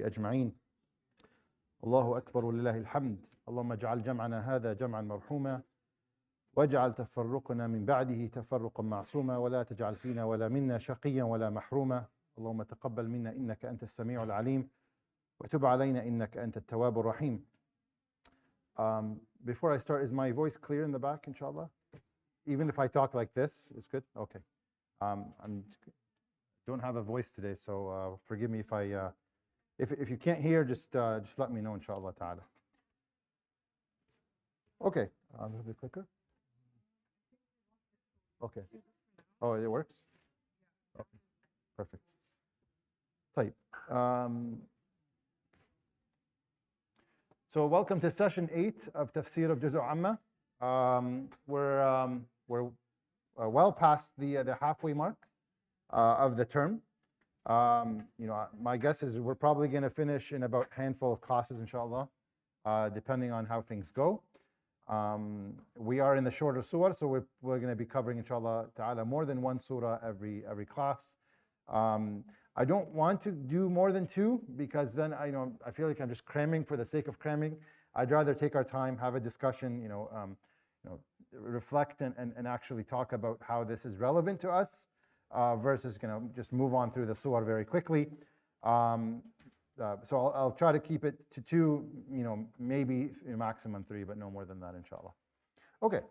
وصحبه أجمعين. الله أكبر ولله الحمد. اللهم اجعل جمعنا هذا جمعا مرحوما واجعل تفرقنا من بعده تفرقا معصوما ولا تجعل فينا ولا منا شقيا ولا محروما. اللهم تقبل منا إنك أنت السميع العليم وتب علينا إنك أنت التواب الرحيم. Before I start, is my voice clear in the back, inshallah? Even if I talk like this, it's good? Okay. I don't have a voice today, so forgive me if you can't hear, just let me know, inshallah ta'ala. Okay. The clicker? Okay. Oh, it works? Okay. Perfect. طيب. So welcome to session 8 of Tafseer of Juz' Amma. We're well past the halfway mark of the term. My guess is we're probably going to finish in about a handful of classes, inshallah, depending on how things go. We are in the shorter surah, so we're going to be covering, inshallah ta'ala, more than one surah every class. I don't want to do more than 2 because then I feel like I'm just cramming for the sake of cramming. I'd rather take our time, have a discussion, reflect and actually talk about how this is relevant to us versus just move on through the surah very quickly. So I'll try to keep it to 2, maybe maximum 3, but no more than that, inshallah. Okay,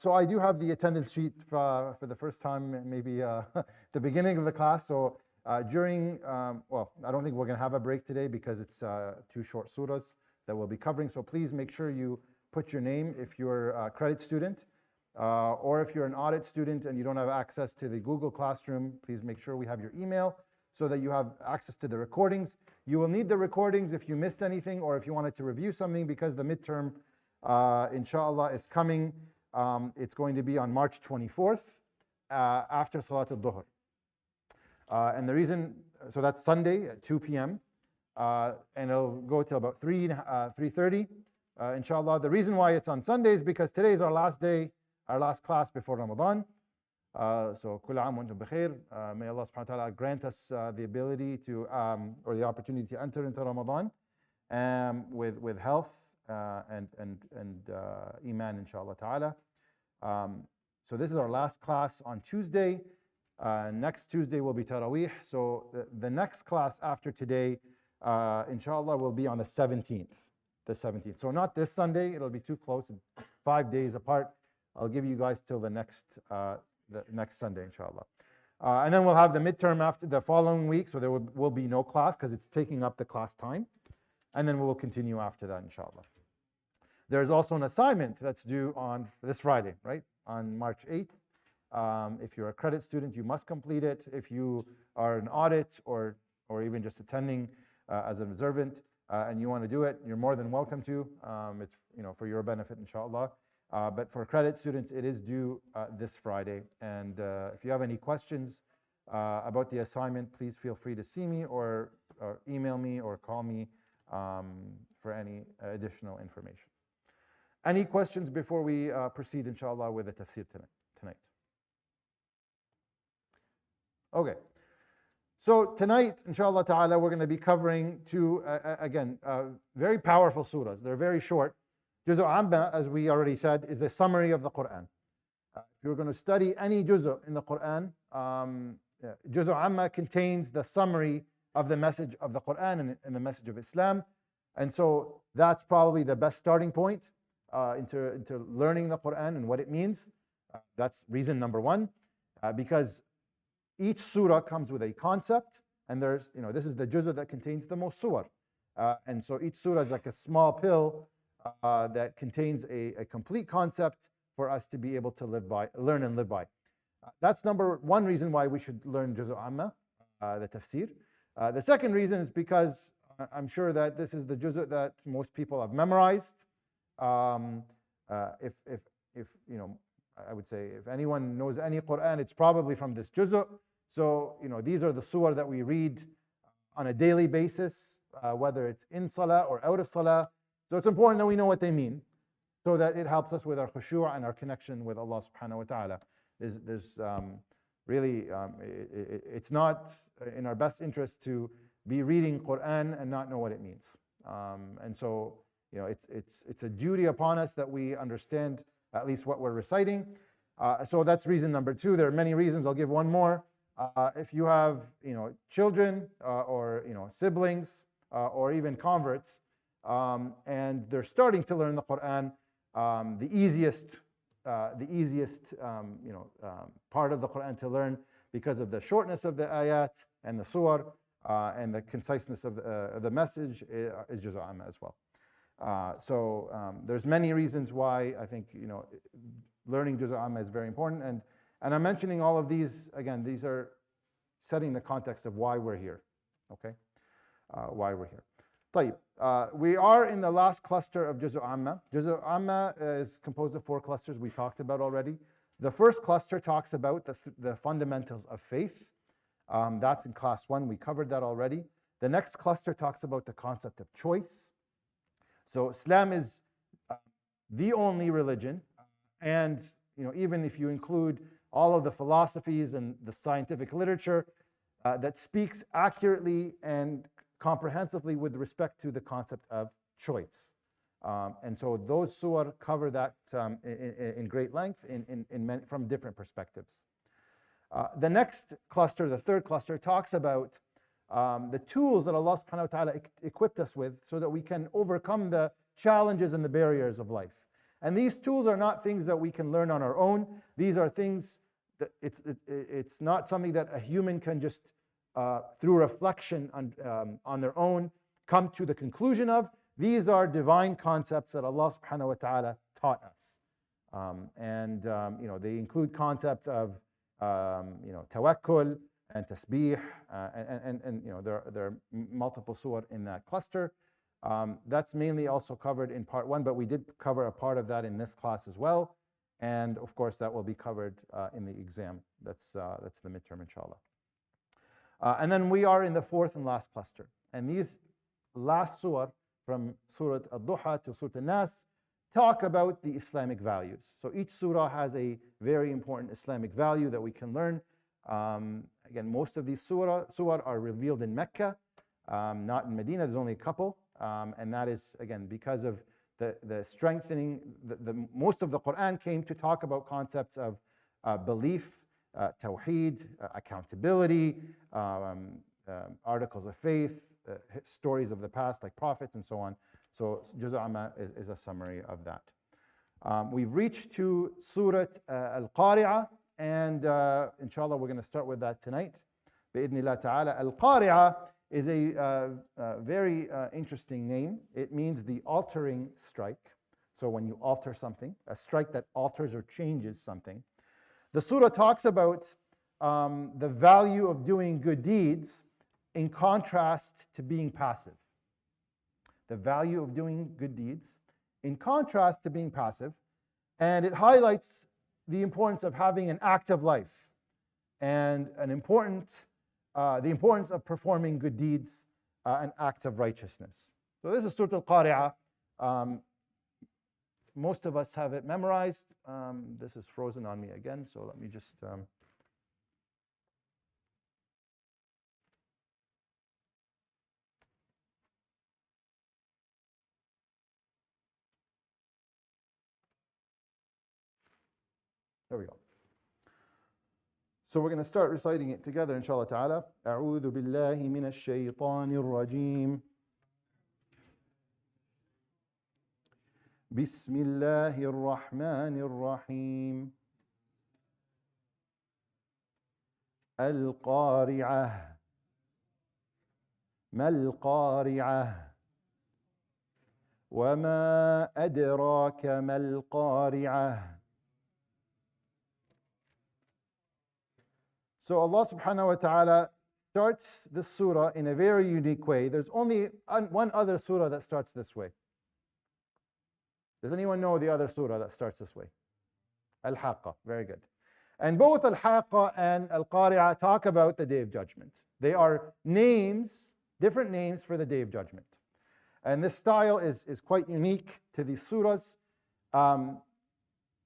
so I do have the attendance sheet for the first time, maybe the beginning of the class. So during, well, I don't think we're going to have a break today because it's 2 short surahs that we'll be covering. So please make sure you put your name if you're a credit student, or if you're an audit student and you don't have access to the Google Classroom, please make sure we have your email so that you have access to the recordings. You will need the recordings if you missed anything or if you wanted to review something because the midterm, inshallah, is coming. It's going to be on March 24th after Salat al-Dhuhr. And the reason, so that's Sunday at 2 p.m. And it'll go till about 3:30, inshallah. The reason why it's on Sunday is because today is our last day, our last class before Ramadan. So كل عام وأنتم بخير. May Allah subhanahu wa ta'ala grant us the ability to, or the opportunity to enter into Ramadan with health and iman, inshallah ta'ala. So this is our last class on Tuesday. Next Tuesday will be Taraweeh. So the next class after today, inshallah, will be on the 17th. The 17th. So not this Sunday, it'll be too close, 5 days apart. I'll give you guys till the next Sunday, inshallah. And then we'll have the midterm after the following week, so there will be no class because it's taking up the class time. And then we'll continue after that, inshallah. There's also an assignment that's due on this Friday, right? On March 8th. If you're a credit student, you must complete it. If you are an audit or even just attending as an observant and you want to do it, you're more than welcome to. It's for your benefit, inshallah. But for credit students, it is due this Friday. And if you have any questions about the assignment, please feel free to see me or email me or call me for any additional information. Any questions before we proceed, inshallah, with the tafsir tonight? Okay. So tonight, inshallah ta'ala, we're going to be covering 2, again, very powerful surahs. They're very short. Juz' Amma, as we already said, is a summary of the Quran. If you're going to study any juz' in the Quran, Juz' Amma contains the summary of the message of the Quran and the message of Islam. And so that's probably the best starting point into learning the Quran and what it means. That's reason number 1, because each surah comes with a concept, and there's, this is the juz' that contains the most surah. And so each surah is like a small pill that contains a complete concept for us to be able to learn and live by. That's number 1 reason why we should learn Juz' Amma, the tafsir. The second reason is because I'm sure that this is the juz' that most people have memorized. If I would say if anyone knows any Quran, it's probably from this juz'. So these are the surah that we read on a daily basis, whether it's in salah or out of salah. So it's important that we know what they mean so that it helps us with our khushu' and our connection with Allah subhanahu wa ta'ala. There's really, it's not in our best interest to be reading Quran and not know what it means. And so, it's a duty upon us that we understand at least what we're reciting. So that's reason number 2. There are many reasons. I'll give one more. If you have, children or siblings or even converts, and they're starting to learn the Quran, the easiest part of the Quran to learn, because of the shortness of the ayat and the surah and the conciseness of the message, is Juz' Amma as well. So there's many reasons why I think learning Juz' Amma is very important, and I'm mentioning all of these again. These are setting the context of why we're here. Okay, why we're here. طيب, we are in the last cluster of Juz' Amma. Juz' Amma is composed of 4 clusters we talked about already. The first cluster talks about the fundamentals of faith. That's in class 1. We covered that already. The next cluster talks about the concept of choice. So Islam is the only religion, and even if you include all of the philosophies and the scientific literature that speaks accurately and comprehensively with respect to the concept of choice. And so those surah cover that in great length from different perspectives. The next cluster, the third cluster, talks about the tools that Allah subhanahu wa ta'ala equipped us with so that we can overcome the challenges and the barriers of life. And these tools are not things that we can learn on our own. These are things that it's not something that a human can just through reflection on their own come to the conclusion of. These are divine concepts that Allah subhanahu wa ta'ala taught us. They include concepts of tawakkul and tasbih, and there are multiple surah in that cluster. That's mainly also covered in part 1, but we did cover a part of that in this class as well. And of course, that will be covered in the exam. That's the midterm, inshallah. And then we are in the 4th and last cluster. And these last surah, from Surah Al-Duha to Surah Al-Nas, talk about the Islamic values. So each surah has a very important Islamic value that we can learn. Again, most of these surah are revealed in Mecca, not in Medina. There's only a couple. And that is, again, because of the strengthening. Most of the Quran came to talk about concepts of belief, tawheed, accountability, articles of faith, stories of the past like prophets and so on. So Juz' Amma is a summary of that. We've reached to Surah Al-Qari'ah, and inshallah we're going to start with that tonight. Bi'idhnillah ta'ala. Al-Qari'ah is a very interesting name. It means the altering strike. So when you alter something, a strike that alters or changes something. The surah talks about the value of doing good deeds in contrast to being passive. The value of doing good deeds in contrast to being passive. And it highlights the importance of having an active life and the importance of performing good deeds, an act of righteousness. So this is Surah Al-Qari'ah. Most of us have it memorized. This is frozen on me again, so let me just... There we go. So we're going to start reciting it together, inshallah ta'ala. أعوذ بالله من الشيطان الرجيم. بسم الله الرحمن الرحيم. القارعة. ما القارعة. وما أدراك ما القارعة. So Allah subhanahu wa ta'ala starts this surah in a very unique way. There's only one other surah that starts this way. Does anyone know the other surah that starts this way? Al-Haqqa. Very good. And both Al-Haqqa and Al-Qari'ah talk about the Day of Judgment. They are names, different names for the Day of Judgment. And this style is quite unique to these surahs. And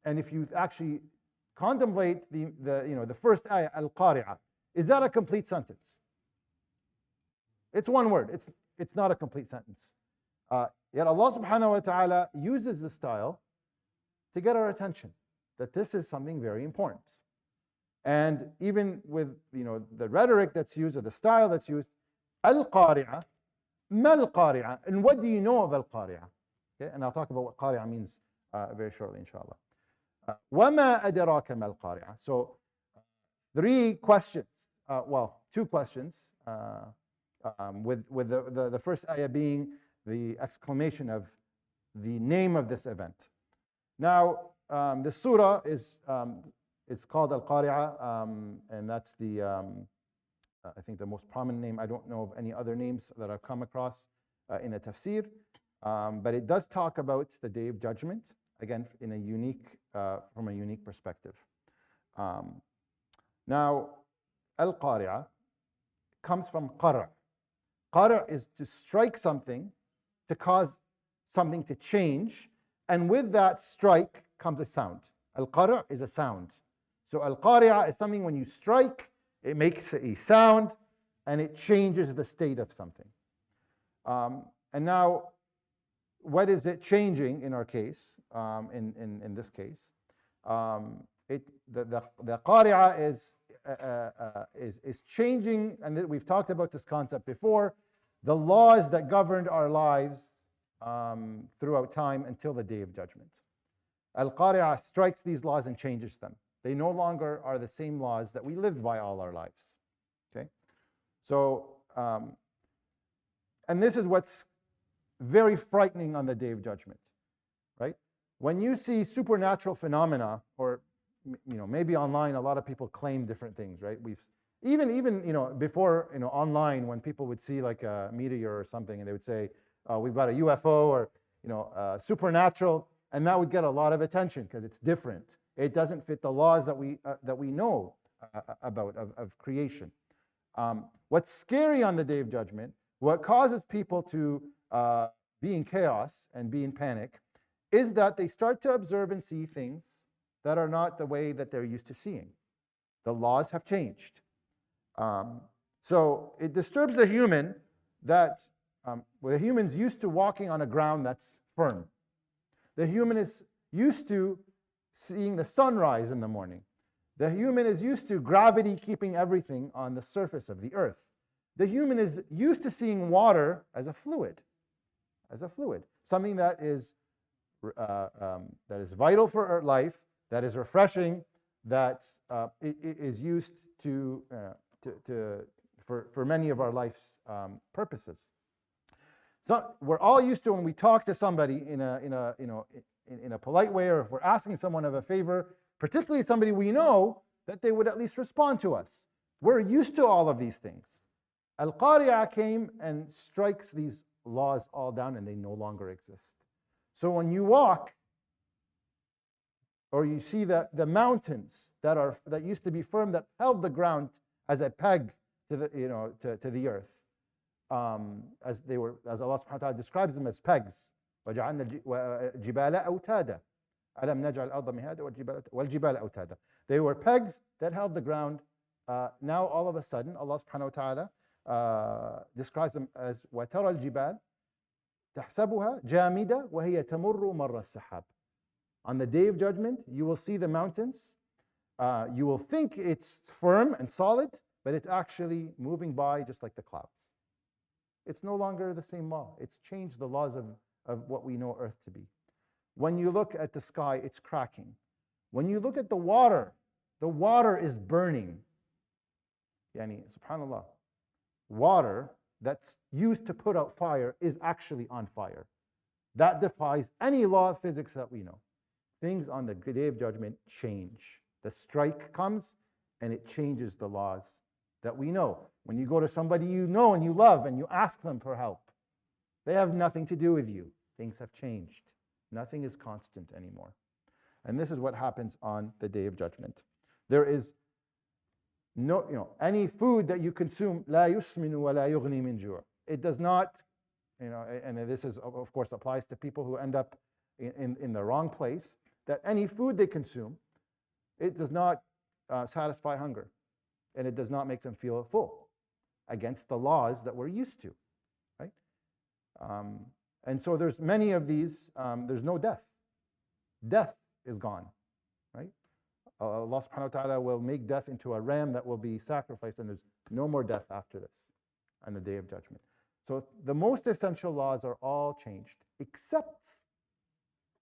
if you actually contemplate the first ayah, Al-Qari'ah, is that a complete sentence? It's one word. It's not a complete sentence. Yet Allah subhanahu wa ta'ala uses the style to get our attention that this is something very important. And even with the rhetoric that's used or the style that's used, al-qari'ah, mal-qari'ah, and what do you know of al-qari'ah? Okay, and I'll talk about what qari'ah means very shortly, inshallah. وَمَا أَدْرَاكَ مَا الْقَارِعَةُ. So 3 questions, well, 2 questions, with the first ayah being the exclamation of the name of this event. Now, the surah is it's called Al-Qari'ah, and that's the I think the most prominent name. I don't know of any other names that I've come across in a tafsir, but it does talk about the Day of Judgment, again in a unique from a unique perspective. Now, Al-Qari'ah comes from qara'. Qara' is to strike something, to cause something to change, and with that strike comes a sound. Al-qara' is a sound. So al-qari'ah is something when you strike, it makes a sound and it changes the state of something. And now, what is it changing in our case, in this case? The qari'ah is changing, and we've talked about this concept before, the laws that governed our lives throughout time until the Day of Judgment. Al-Qari'ah strikes these laws and changes them. They no longer are the same laws that we lived by all our lives. Okay, so and this is what's very frightening on the Day of Judgment, right? When you see supernatural phenomena, or maybe online, a lot of people claim different things, right? We've even before online, when people would see like a meteor or something, and they would say, we've got a UFO or supernatural, and that would get a lot of attention because it's different. It doesn't fit the laws that we know about of creation. What's scary on the Day of Judgment, what causes people to be in chaos and be in panic, is that they start to observe and see things that are not the way that they're used to seeing. The laws have changed. So it disturbs the human that the human's used to walking on a ground that's firm. The human is used to seeing the sunrise in the morning. The human is used to gravity keeping everything on the surface of the earth. The human is used to seeing water as a fluid, something that is vital for our life, that is refreshing, that is used for many of our life's purposes. So we're all used to, when we talk to somebody in a polite way, or if we're asking someone of a favor, particularly somebody we know, that they would at least respond to us. We're used to all of these things. Al-Qari'ah came and strikes these laws all down, and they no longer exist. So when you walk, or you see the mountains that used to be firm, that held the ground as a peg to the earth, as Allah subhanahu wa ta'ala describes them as pegs. وَجَعَلْنَا الْجِبَالَ أَوْتَادًا أَلَمْ نَجْعَلْ الْأَرْضَ مِهَادًا وَالْجِبَالَ أَوْتَادًا. They were pegs that held the ground. Now all of a sudden, Allah subhanahu wa ta'ala describes them as وَتَرَى الْجِبَالَ تَحْسَبُهَا جَامِدَةً وَهِيَ تَمُرُّ مَرَّ السَّحَابِ. On the Day of Judgment, you will see the mountains. You will think it's firm and solid, but it's actually moving by just like the clouds. It's no longer the same law. It's changed the laws of what we know Earth to be. When you look at the sky, it's cracking. When you look at the water is burning. Yani, subhanAllah, water that's used to put out fire is actually on fire. That defies any law of physics that we know. Things on the Day of Judgment change. The strike comes and it changes the laws that we know. When you go to somebody you know and you love and you ask them for help, they have nothing to do with you. Things have changed. Nothing is constant anymore. And this is what happens on the Day of Judgment. There is no, any food that you consume, لا يسمن ولا يغني من جوع. It does not, and this is, of course, applies to people who end up in the wrong place, that any food they consume, it does not satisfy hunger, and it does not make them feel full. against the laws that we're used to, right? And so there's many of these, there's no death. Death is gone, right? Allah subhanahu wa ta'ala will make death into a ram that will be sacrificed, and there's no more death after this on the Day of Judgment. So the most essential laws are all changed, except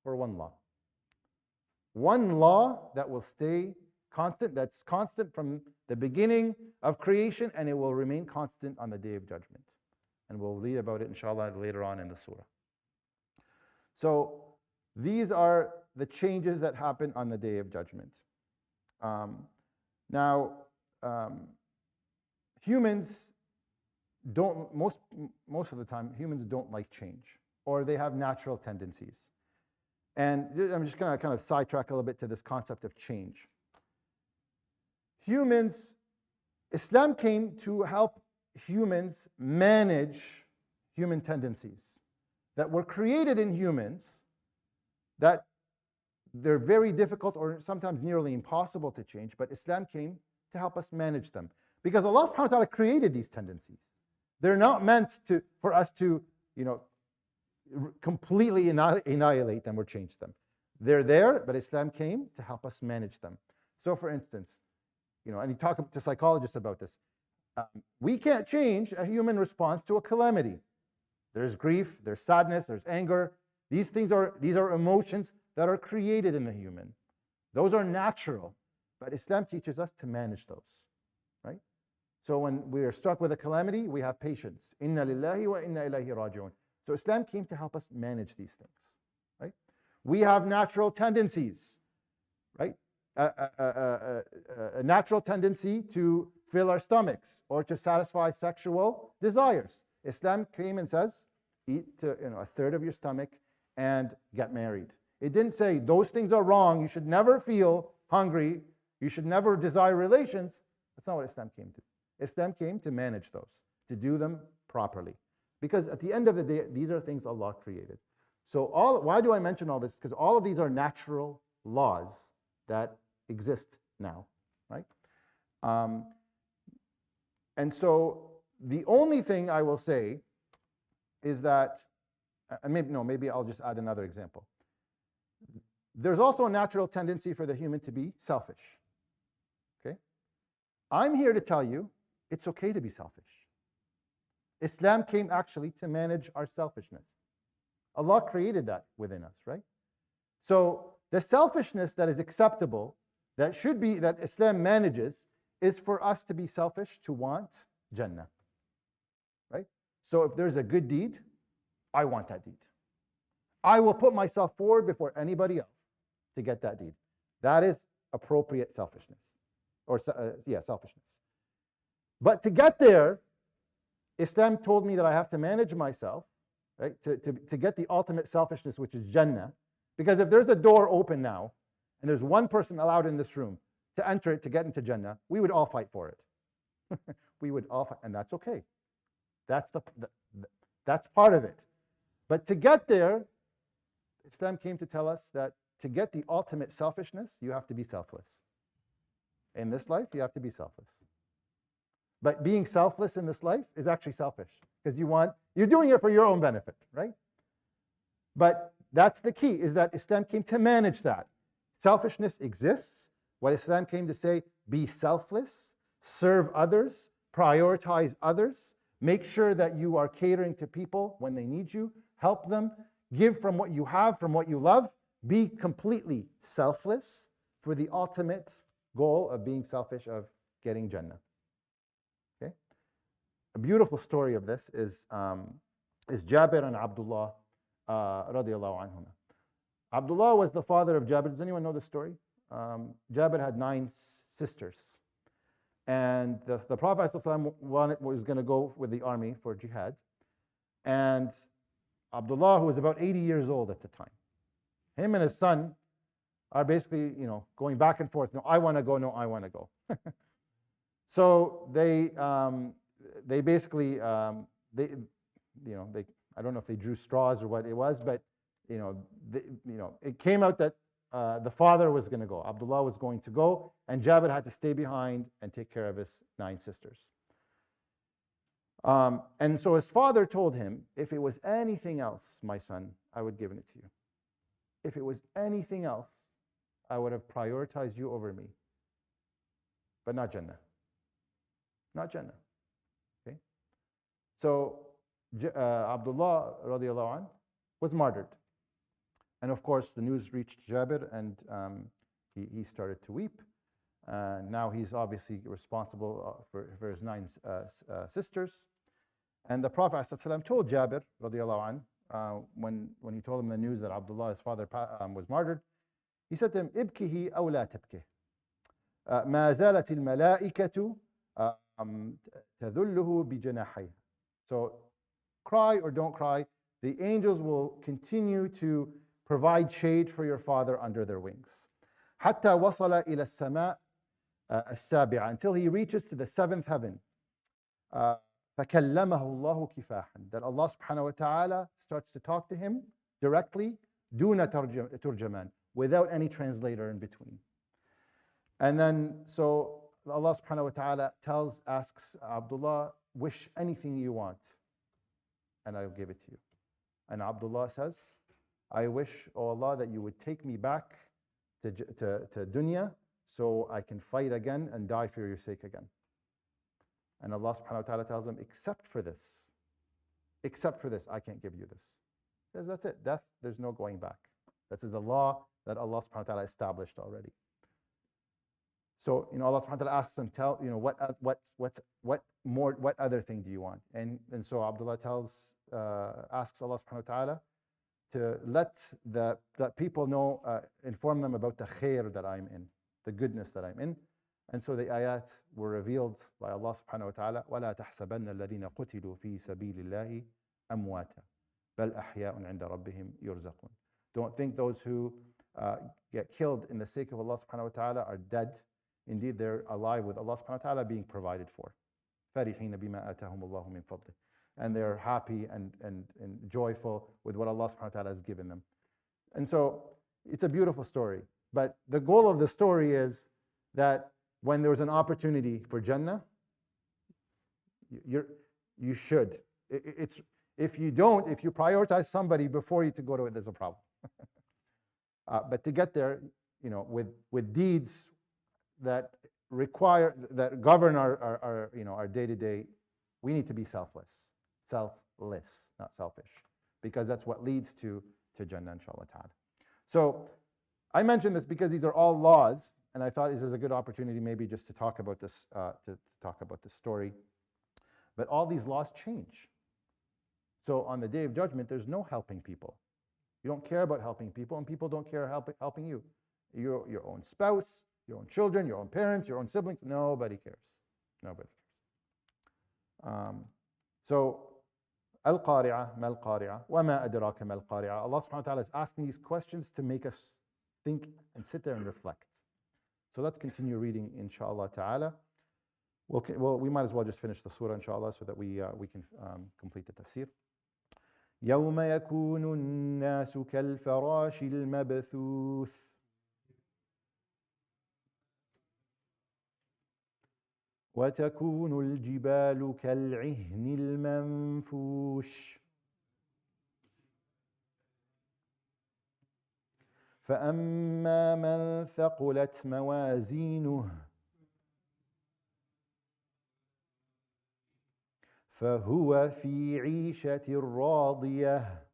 for one law. One law that will stay constant, that's constant from the beginning of creation, and it will remain constant on the Day of Judgment. And we'll read about it, inshallah, later on in the surah. So these are the changes that happen on the Day of Judgment. Humans don't, most of the time, humans don't like change, or they have natural tendencies. And I'm just going to kind of sidetrack a little bit to this concept of change. Humans, Islam came to help humans manage human tendencies that were created in humans, that they're very difficult or sometimes nearly impossible to change, but Islam came to help us manage them. Because Allah subhanahu wa ta'ala created these tendencies. They're not meant for us to, completely annihilate them or change them. They're there, but Islam came to help us manage them. So for instance, and you talk to psychologists about this, we can't change a human response to a calamity. There's grief, there's sadness, there's anger. These are emotions that are created in the human. Those are natural, but Islam teaches us to manage those, right? So when we are struck with a calamity, we have patience. Inna lillahi wa inna ilayhi raji'un. So Islam came to help us manage these things, right? We have natural tendencies, right? A natural tendency to fill our stomachs or to satisfy sexual desires. Islam came and says, eat a third of your stomach and get married. It didn't say those things are wrong, you should never feel hungry, you should never desire relations. That's not what Islam came to. Islam came to manage those, to do them properly. Because at the end of the day, these are things Allah created. So why do I mention all this? Because all of these are natural laws that exist now, right? And so the only thing I will say is that, and maybe I'll just add another example. There's also a natural tendency for the human to be selfish, okay? I'm here to tell you it's okay to be selfish. Islam came actually to manage our selfishness. Allah created that within us, right? So the selfishness that is acceptable, that Islam manages, is for us to be selfish, to want Jannah, right? So if there's a good deed, I want that deed. I will put myself forward before anybody else to get that deed. That is appropriate selfishness, or selfishness. But to get there, Islam told me that I have to manage myself, right, to get the ultimate selfishness, which is Jannah. Because if there's a door open now, and there's one person allowed in this room to enter it, to get into Jannah, we would all fight for it. We would all fight, and that's okay. That's part of it. But to get there, Islam came to tell us that to get the ultimate selfishness, you have to be selfless. In this life, you have to be selfless. But being selfless in this life is actually selfish, because you're doing it for your own benefit, right? But that's the key, is that Islam came to manage that. Selfishness exists. What Islam came to say, be selfless, serve others, prioritize others, make sure that you are catering to people when they need you, help them, give from what you have, from what you love, be completely selfless for the ultimate goal of being selfish, of getting Jannah. Okay? A beautiful story of this is Jabir and Abdullah radiallahu anhuma. Abdullah was the father of Jabir. Does anyone know this story? Jabir had 9 sisters. And the Prophet ﷺ was going to go with the army for jihad. And Abdullah, who was about 80 years old at the time, him and his son are basically, going back and forth. No, I want to go. No, I want to go. So they basically, I don't know if they drew straws or what it was, but it came out that the father was going to go. Abdullah was going to go, and Jabir had to stay behind and take care of his 9 sisters. And so his father told him, if it was anything else, my son, I would give it to you. If it was anything else, I would have prioritized you over me. But not Jannah. Not Jannah. Okay? So Abdullah radiallahu anh was martyred. And of course, the news reached Jabir, and he started to weep. Now he's obviously responsible for his 9 sisters. And the Prophet ﷺ told Jabir radiallahu anh, when he told him the news that Abdullah, his father, was martyred, he said to him, "Ibkihi aw la tabkih. ما زالت الملائكة تذله بجناحيها." So cry or don't cry, the angels will continue to provide shade for your father under their wings. حتى وصل إلى السماء السابعة, until he reaches to the 7th heaven. فكلمه الله كفاحا, that Allah subhanahu wa ta'ala starts to talk to him directly, دون ترجمان, without any translator in between. And then, so Allah subhanahu wa ta'ala asks Abdullah, wish anything you want, and I'll give it to you. And Abdullah says, I wish, O Allah, that you would take me back to dunya, so I can fight again and die for your sake again. And Allah subhanahu wa ta'ala tells him, except for this, I can't give you this. He says, that's it, death, there's no going back. This is the law that Allah subhanahu wa ta'ala established already. So, Allah subhanahu wa ta'ala asks him, what other thing do you want? And so Abdullah asks Allah subhanahu wa ta'ala to let the people know, inform them about the khair that I'm in, the goodness that I'm in. And so the ayat were revealed by Allah subhanahu wa ta'ala, وَلَا تَحْسَبَنَّ الَّذِينَ قُتِلُوا فِي سَبِيلِ اللَّهِ أَمْوَاتًا بَلْ أَحْيَاءٌ عِنْدَ رَبِّهِمْ يُرْزَقُونَ. Don't think those who get killed in the sake of Allah subhanahu wa ta'ala are dead. Indeed, they're alive with Allah subhanahu wa ta'ala being provided for. فَرِحِينَ بِمَا آتَاهُمُ اللَّهُ مِنْ فَضْلِهِ. And they're happy and joyful with what Allah subhanahu wa ta'ala has given them. And so it's a beautiful story. But the goal of the story is that when there's an opportunity for Jannah, you should. If you prioritize somebody before you to go to it, there's a problem. But to get there, with deeds that govern our day-to-day, we need to be selfless, not selfish, because that's what leads to Jannah, inshallah ta'ala. So I mentioned this because these are all laws, and I thought this is a good opportunity maybe just to talk about this, story. But all these laws change. So on the Day of Judgment, there's no helping people. You don't care about helping people, and people don't care helping you. Your own spouse, your own children, your own parents, your own siblings, nobody cares. Nobody cares. So, Al-Qari'ah, Mal-Qari'ah, wa ma adraka Mal-Qari'ah. Allah subhanahu wa ta'ala is asking these questions to make us think and sit there and reflect. So let's continue reading, inshallah ta'ala. We might as well just finish the surah, inshallah, so that we can complete the tafsir. يوم يكون الناس كالفراش المبثوث وتكون الجبال كالعهن المنفوش فأما من ثقلت موازينه فهو في عيشة راضية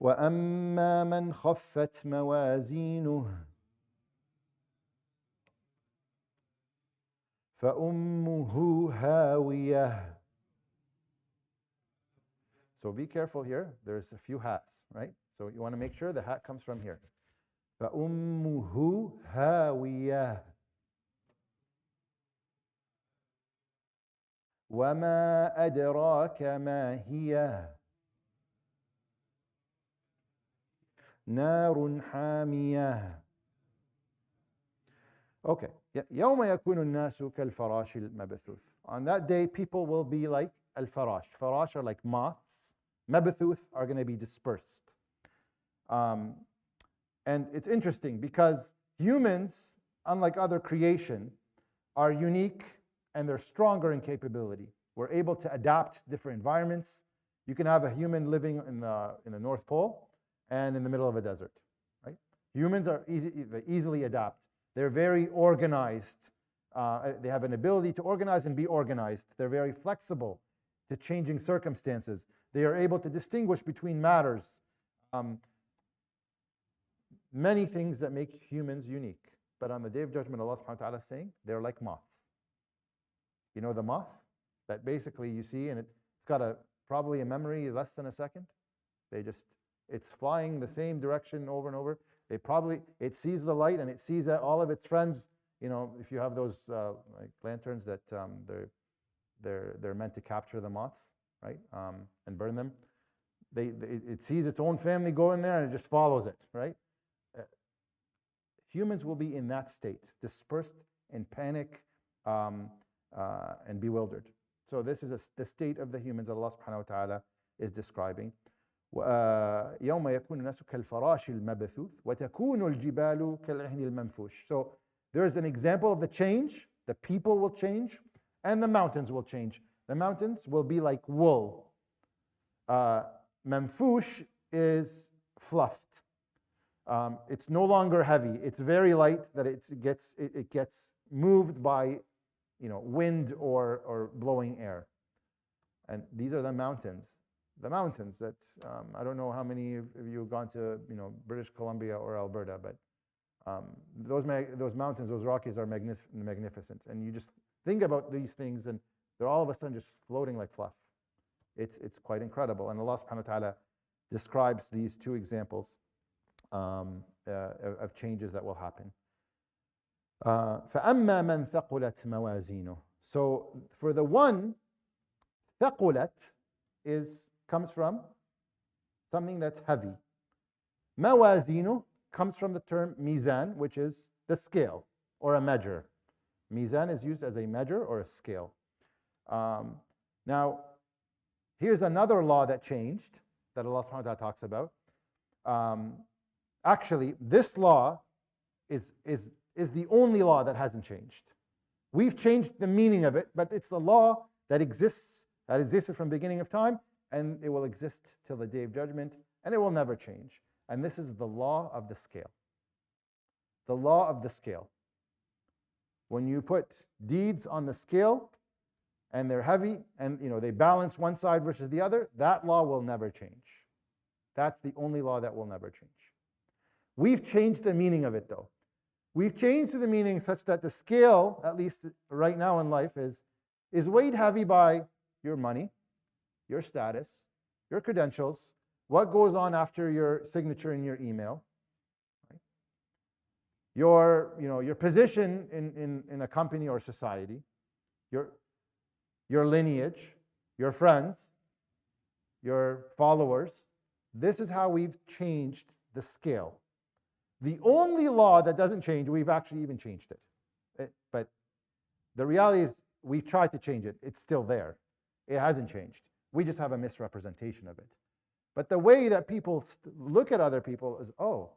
وأما من خفت موازينه فأمه هاوية. So be careful here. There's a few hats, right? So you want to make sure the hat comes from here. فأمه هاوية وما أدراك ما هي نار حامية. Okay. يوم يكون الناس كالفراش المبثوث. On that day, people will be like al-farash. Farash are like moths. Mabthuth are going to be dispersed. And it's interesting because humans, unlike other creation, are unique and they're stronger in capability. We're able to adapt different environments. You can have a human living in the North Pole and in the middle of a desert, right? Humans are they easily adapt. They're very organized. They have an ability to organize and be organized. They're very flexible to changing circumstances. They are able to distinguish between matters. Many things that make humans unique. But on the Day of Judgment, Allah subhanahu wa ta'ala is saying they're like moths. You know the moth that basically you see, and it's got probably a memory less than a second. It's flying the same direction over and over. It sees the light and it sees all of its friends. You know, if you have those like lanterns that they're meant to capture the moths, right, and burn them. It sees its own family go in there and it just follows it, right? Humans will be in that state, dispersed in panic and bewildered. So this is the state of the humans that Allah subhanahu wa ta'ala is describing. يوم يكون الناس كالفراش المبثوث وتكون الجبال كالعهن المنفوش. So there is an example of the change. The people will change and the mountains will change. The mountains will be like wool. Manfush is fluffed. It's no longer heavy. It's very light that it gets moved by, wind or blowing air. And these are the mountains. The mountains that I don't know how many of you have gone to British Columbia or Alberta, but those mountains, those Rockies are magnificent. And you just think about these things, and they're all of a sudden just floating like fluff. It's quite incredible. And Allah subhanahu wa ta'ala describes these two examples of changes that will happen. فَأَمَّا مَنْ ثَقُلَتْ مَوَازِينُهُ. So for the one, ثَقُلَتْ comes from something that's heavy. مَوَازِينُهُ comes from the term mizan, which is the scale or a measure. Mizan is used as a measure or a scale. Now, here's another law that changed that Allah subhanahu wa ta'ala talks about. Actually, this law is the only law that hasn't changed. We've changed the meaning of it, but it's the law that existed from the beginning of time, and it will exist till the Day of Judgment, and it will never change. And this is the law of the scale. The law of the scale. When you put deeds on the scale, and they're heavy, and they balance one side versus the other, that law will never change. That's the only law that will never change. We've changed the meaning of it, though. We've changed the meaning such that the scale, at least right now in life, is weighed heavy by your money, your status, your credentials, what goes on after your signature in your email, right? Your position in a company or society, your lineage, your friends, your followers. This is how we've changed the scale. The only law that doesn't change, we've actually even changed it. But the reality is we've tried to change it. It's still there. It hasn't changed. We just have a misrepresentation of it. But the way that people look at other people is, oh,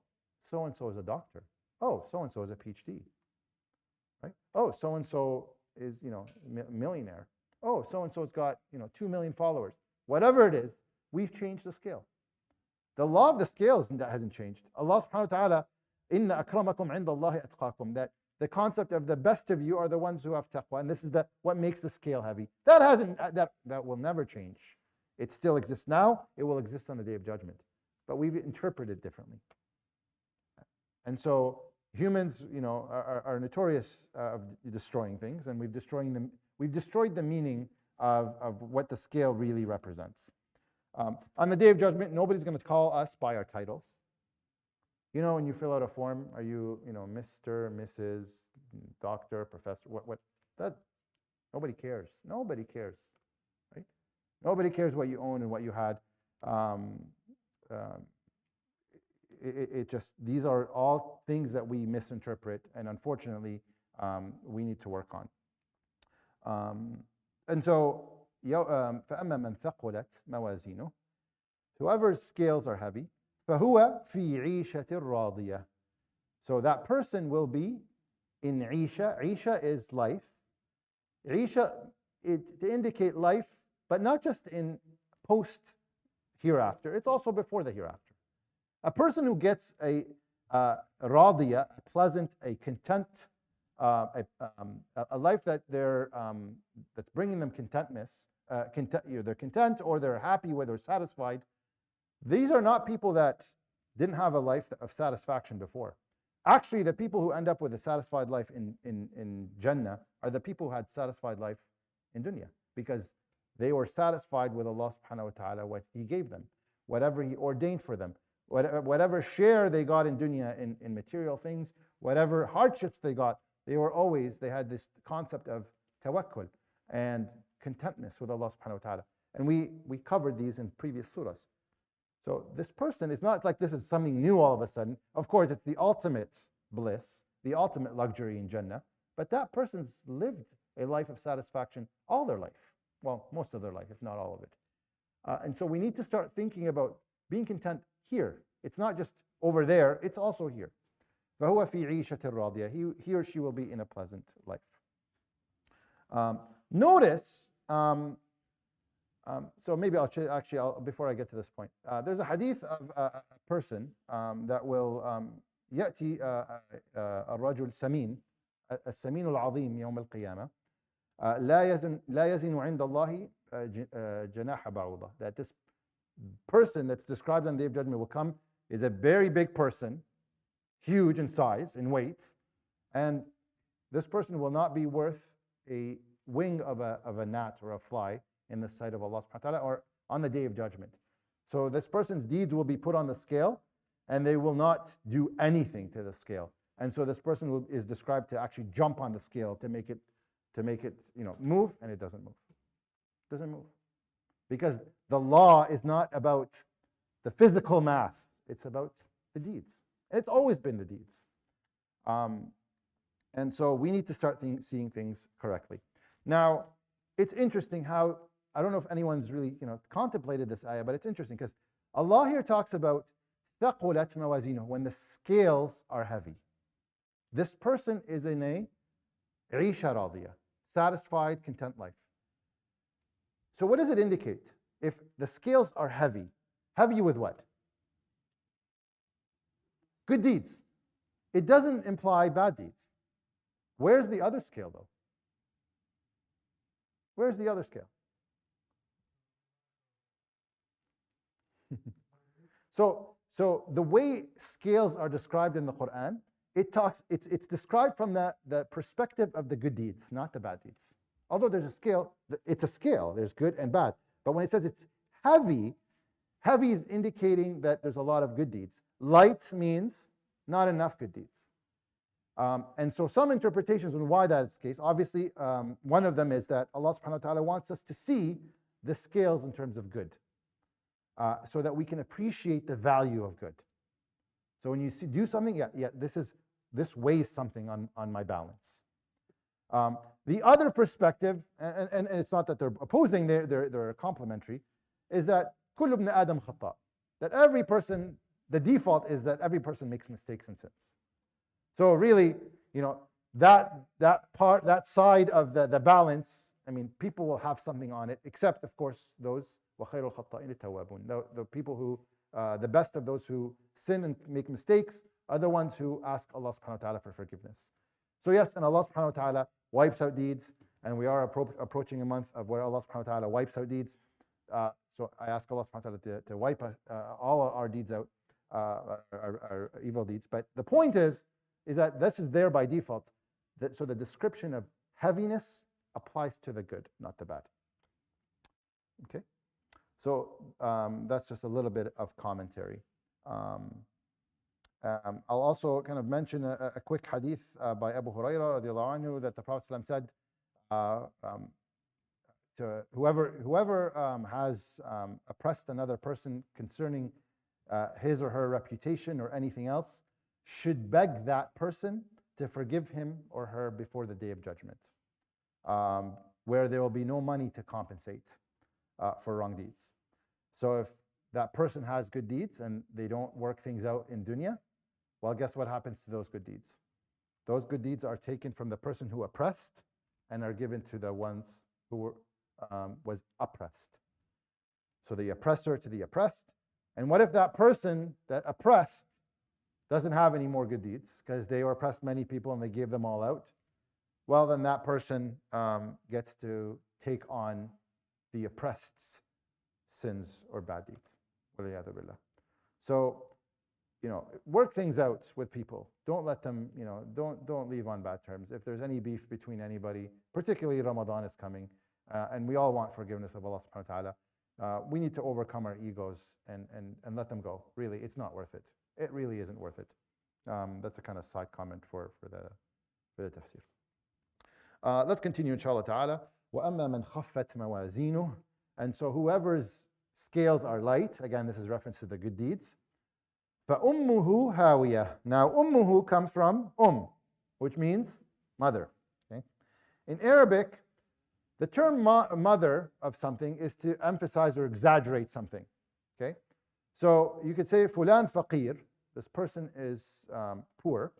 so-and-so is a doctor. Oh, so-and-so is a PhD. Right? Oh, so-and-so is, a millionaire. Oh, so-and-so's got, 2 million followers. Whatever it is, we've changed the scale. The law of the scales hasn't changed. Allah subhanahu wa ta'ala, inna akramakum inda Allahi atqakum, that the concept of the best of you are the ones who have taqwa, and this is what makes the scale heavy. That will never change. It still exists now, it will exist on the Day of Judgment. But we've interpreted differently. And so humans, are notorious of destroying things, and we've destroyed the meaning of what the scale really represents. On the Day of Judgment, nobody's going to call us by our titles. When you fill out a form, are you, Mr., Mrs., Doctor, Professor, what? That nobody cares. Nobody cares, right? Nobody cares what you own and what you had. These are all things that we misinterpret, and unfortunately, we need to work on. And so, فَأَمَّا مَنْ ثَقُلَتْ مَوَازِينُهُ, whoever's scales are heavy, فَهُوَ فِي عِيشَةٍ رَاضِيَةٍ. So that person will be in Isha. Isha is life. Isha, to indicate life, but not just in post hereafter, it's also before the hereafter. A person who gets a radiya, a pleasant, a content, a life that that's bringing them contentness, they're content or they're happy, or they're satisfied. These are not people that didn't have a life of satisfaction before. Actually, the people who end up with a satisfied life in Jannah are the people who had satisfied life in dunya, because they were satisfied with Allah subhanahu wa ta'ala, what He gave them, whatever He ordained for them, whatever share they got in dunya in material things, whatever hardships they got, they had this concept of tawakkul and contentness with Allah subhanahu wa ta'ala. And we covered these in previous surahs. So this person is not like this is something new all of a sudden. Of course, it's the ultimate bliss, the ultimate luxury in Jannah, but that person's lived a life of satisfaction all their life. Well, most of their life, if not all of it. And so we need to start thinking about being content here. It's not just over there, it's also here. فَهُوَ فِي عِيشَةٍ رَاضِيَةٍ. He or she will be in a pleasant life. Notice, so maybe before I get to this point, there's a hadith of a person that will يأتي الرجل سمين السمين العظيم يوم القيامة لا يزن عند الله جناح بعوضة. That this person that's described on the Day of Judgment will come is a very big person, huge in size, in weight, and this person will not be worth a wing of a gnat or a fly in the sight of Allah subhanahu wa ta'ala, or on the Day of Judgment. So this person's deeds will be put on the scale, and they will not do anything to the scale. And so this person is described to actually jump on the scale to make it move, and it doesn't move. It doesn't move. Because the law is not about the physical mass, it's about the deeds. It's always been the deeds. And so we need to start seeing things correctly. Now, it's interesting how, I don't know if anyone's really contemplated this ayah, but it's interesting because Allah here talks about ثَقُلَتْ مَوَازِينُهُ, when the scales are heavy. This person is in a عِيشَ رَاضِيَةٍ, satisfied, content life. So what does it indicate? If the scales are heavy, heavy with what? Good deeds. It doesn't imply bad deeds. Where's the other scale though? Where's the other scale? So the way scales are described in the Quran, it's described from the perspective of the good deeds, not the bad deeds. Although there's a scale, it's a scale, there's good and bad. But when it says it's heavy, heavy is indicating that there's a lot of good deeds. Light means not enough good deeds. And so some interpretations on why that is the case, obviously one of them is that Allah subhanahu wa ta'ala wants us to see the scales in terms of good, so that we can appreciate the value of good. So when you do something, this weighs something on my balance. The other perspective, and it's not that they're opposing, they're complementary, is that كل ابن آدم خطاء, that every person, the default is that every person makes mistakes and sins. So really, that side of the balance, I mean, people will have something on it, except of course those وَخَيْرُ الْخَطَّائِينَ التَّوَّابُونَ, the people who, the best of those who sin and make mistakes are the ones who ask Allah subhanahu wa ta'ala for forgiveness. So yes, and Allah subhanahu wa ta'ala wipes out deeds, and we are approaching a month of where Allah subhanahu wa ta'ala wipes out deeds. So I ask Allah subhanahu wa ta'ala to wipe all our deeds out, our evil deeds. But the point is that this is there by default. So the description of heaviness applies to the good, not the bad. Okay? So that's just a little bit of commentary. I'll also kind of mention a quick hadith by Abu Hurairah radiallahu anhu, that the Prophet ﷺ said, to whoever has oppressed another person concerning his or her reputation or anything else, should beg that person to forgive him or her before the Day of Judgment, where there will be no money to compensate for wrong deeds. So if that person has good deeds and they don't work things out in dunya, well, guess what happens to those good deeds? Those good deeds are taken from the person who oppressed and are given to the ones who were, was oppressed. So the oppressor to the oppressed. And what if that person that oppressed doesn't have any more good deeds because they oppressed many people and they gave them all out? Well, then that person gets to take on the oppressed's sins or bad deeds. So, work things out with people. Don't let them, don't leave on bad terms. If there's any beef between anybody, particularly Ramadan is coming, and we all want forgiveness of Allah subhanahu wa ta'ala, we need to overcome our egos and let them go. Really, it's not worth it. It really isn't worth it. That's a kind of side comment for the tafsir. Let's continue, inshallah ta'ala. وَأَمَّا مَنْ خَفَّتْ مَوَازِينُهُ. And so whoever's scales are light, again, this is reference to the good deeds. فَأُمُّهُ هَاوِيَةٌ. Now, ummuhu comes from which means mother. Okay? In Arabic, the term mother of something is to emphasize or exaggerate something. Okay? So you could say fulan faqir, this person is poor,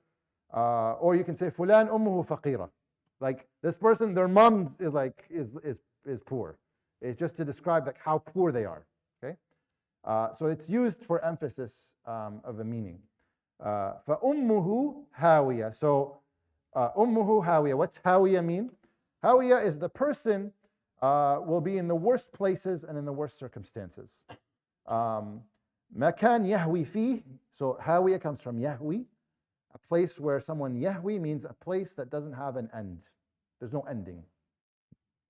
or you can say fulan ummuhu faqira, like this person, their mom is poor. It's just to describe like how poor they are. Okay, so it's used for emphasis of a meaning. فَأُمُّهُ هَاوِيَةٌ. So ummuhu hawiya. What's hawiya mean? Hawiya is the person will be in the worst places and in the worst circumstances. Makan yahwi fi. So hawiya comes from yahwi, a place where someone yahwi means a place that doesn't have an end. There's no ending.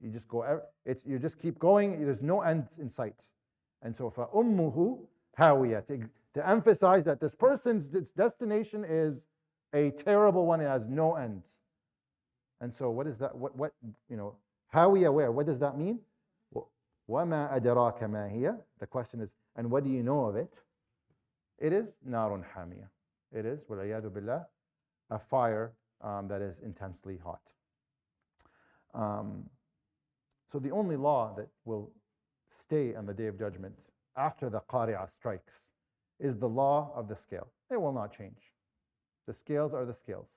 You just go. You just keep going. There's no end in sight. And so فَأُمُّهُ hawiya, to emphasize that this person's destination is a terrible one. It has no end. And so what is that? What hawiya where? What does that mean? وَمَا أَدْرَاكَ مَا هِيَ. The question is, and what do you know of it? It is narun hamiya. It is, وَالْعِيَاذُ بِاللَّهِ, a fire that is intensely hot. So the only law that will stay on the Day of Judgment after the qari'ah strikes is the law of the scale. It will not change. The scales are the scales.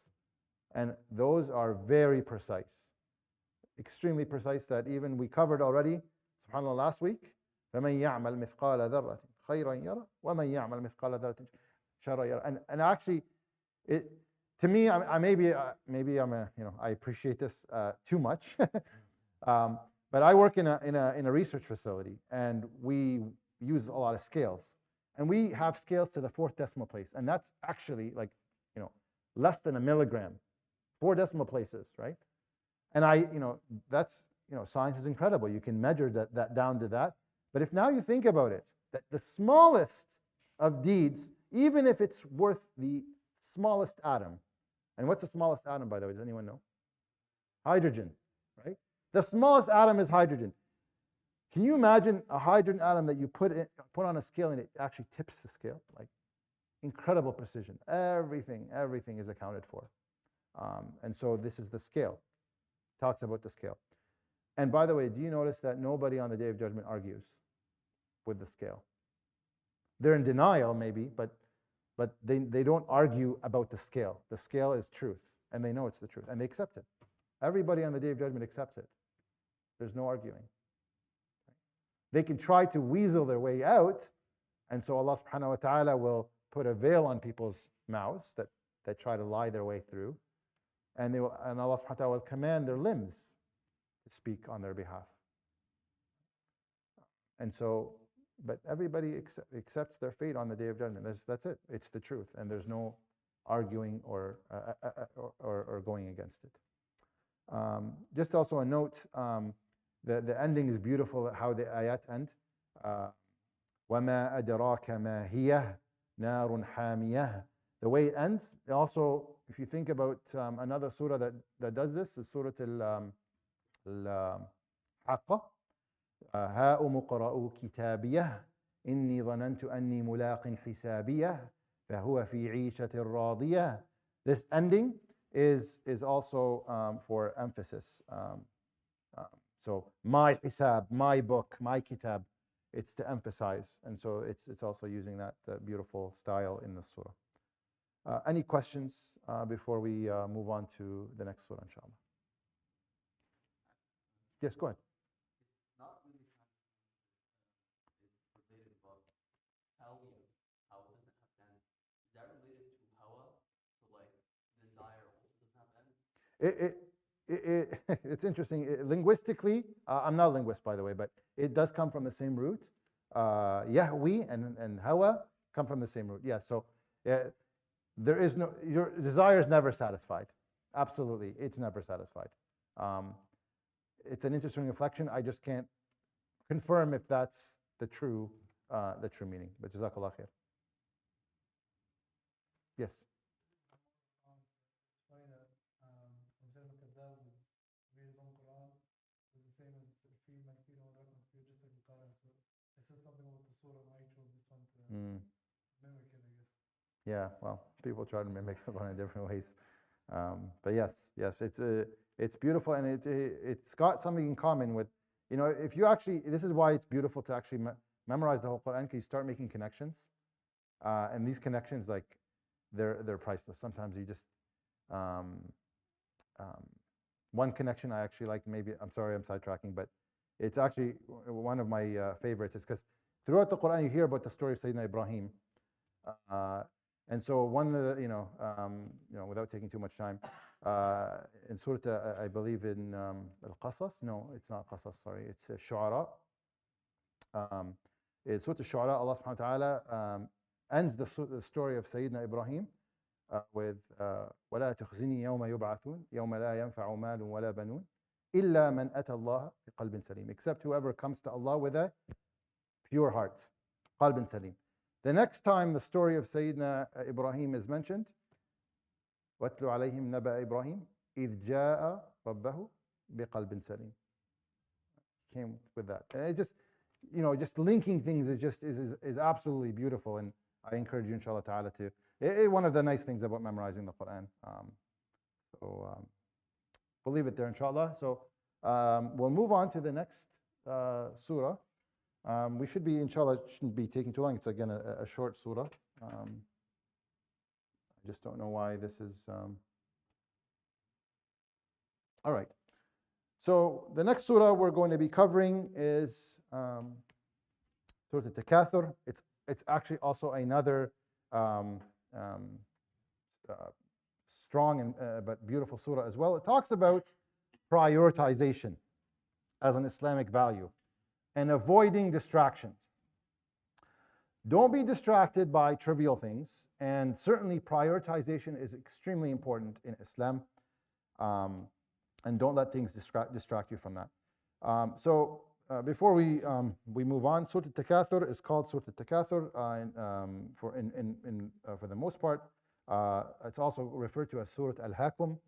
And those are very precise, extremely precise, that even we covered already, subhanAllah, last week. فَمَنْ يَعْمَلْ مِثْقَالَ ذَرَّةٍ خَيْرًا يَرَى وَمَنْ يَعْمَلْ مِثْقَالَ ذَرَّةٍ شَرًّا يَرَى. And actually, to me, I appreciate this too much. But I work in a research facility, and we use a lot of scales, and we have scales to the 4th decimal place, and that's actually like less than a milligram, 4 decimal places, right? And that's science is incredible. You can measure that down to that. But if now you think about it, that the smallest of deeds, even if it's worth the smallest atom, and what's the smallest atom, by the way? Does anyone know? Hydrogen, right? The smallest atom is hydrogen. Can you imagine a hydrogen atom that you put on a scale and it actually tips the scale? Like incredible precision. Everything is accounted for. And so this is the scale. Talks about the scale. And by the way, do you notice that nobody on the Day of Judgment argues with the scale? They're in denial maybe, but they don't argue about the scale. The scale is truth, and they know it's the truth, and they accept it. Everybody on the Day of Judgment accepts it. There's no arguing. They can try to weasel their way out, and so Allah subhanahu wa ta'ala will put a veil on people's mouths that try to lie their way through, and Allah subhanahu wa ta'ala will command their limbs to speak on their behalf. And so, but everybody accepts their fate on the Day of Judgment. That's it. It's the truth, and there's no arguing or going against it. Just also a note, the ending is beautiful, how the ayat end. وَمَا أَدْرَاكَ مَا هِيَهْ نَارٌ حَامِيَةٌ. The way it ends, also, if you think about another surah that does this, is Surah Al-Haqqa. هَاؤُمُ اقْرَءُوا كِتَابِيَهْ إِنِّي ظَنَنْتُ أَنِّي مُلَاقٍ حِسَابِيَهْ فَهُوَ فِي عِيشَةٍ رَاضِيَةٍ. This ending is also for emphasis. So my hisab, my book, my kitab, it's to emphasize, and so it's also using that beautiful style in the surah. Any questions before we move on to the next surah, inshallah? Yes, go ahead. Not really it's related, but Hawa, Hawa doesn't have end. Is that related to Hawa? So like desire also doesn't have end? It's interesting. Linguistically, I'm not a linguist, by the way, but it does come from the same root. Yahwi and Hawa come from the same root. Yes, so there is no, your desire is never satisfied. Absolutely, it's never satisfied. Um, it's an interesting reflection. I just can't confirm if that's the true meaning. But Jazakallah khair. Yes. Mm. Yeah, well, people try to mimic it in different ways. But yes, it's beautiful, and it's got something in common with, if you actually, this is why it's beautiful to actually memorize the whole Quran, because you start making connections, and these connections, like, they're priceless. Sometimes you just, um, one connection I actually like, maybe, I'm sorry, I'm sidetracking, but it's actually one of my favorites. It's because throughout the Quran you hear about the story of Sayyidina Ibrahim. And so one of the, without taking too much time, in Surah, I believe in Al-Qasas, no, it's not Qasas, sorry, it's Shu'ara. In Surah Al-Shu'ara, Allah subhanahu wa ta'ala ends the story of Sayyidina Ibrahim with وَلَا تُخْزِنِي يَوْمَ يُبْعَثُونَ يَوْمَ لَا يَنْفَعُ مَالٌ وَلَا بَنُونَ إِلَّا مَنْ أَتَى اللَّهَ بِقَلْبٍ سَلِيمٍ, except whoever comes to Allah with a pure heart, قَلْبٍ سَلِيم. The next time the story of Sayyidina Ibrahim is mentioned, وَاتْلُ عَلَيْهِمْ نَبَأَ إِبْرَاهِيمَ إِذْ جَاءَ رَبَّهُ بِقَلْبٍ سَلِيم. Came with that. And it just, just linking things is absolutely beautiful, and I encourage you, inshallah ta'ala, to, one of the nice things about memorizing the Quran. We'll leave it there, inshallah. So we'll move on to the next surah. We should be, inshallah, it shouldn't be taking too long. It's, again, a short surah. I just don't know why this is... All right. So the next surah we're going to be covering is Surah Al-Takathur. It's actually also another strong and but beautiful surah as well. It talks about prioritization as an Islamic value and avoiding distractions. Don't be distracted by trivial things, and certainly prioritization is extremely important in Islam, and don't let things distract you from that. So before we move on, Surah Al-Takathur is called Surah Al-Takathur for the most part. It's also referred to as Surah Al-Hakum.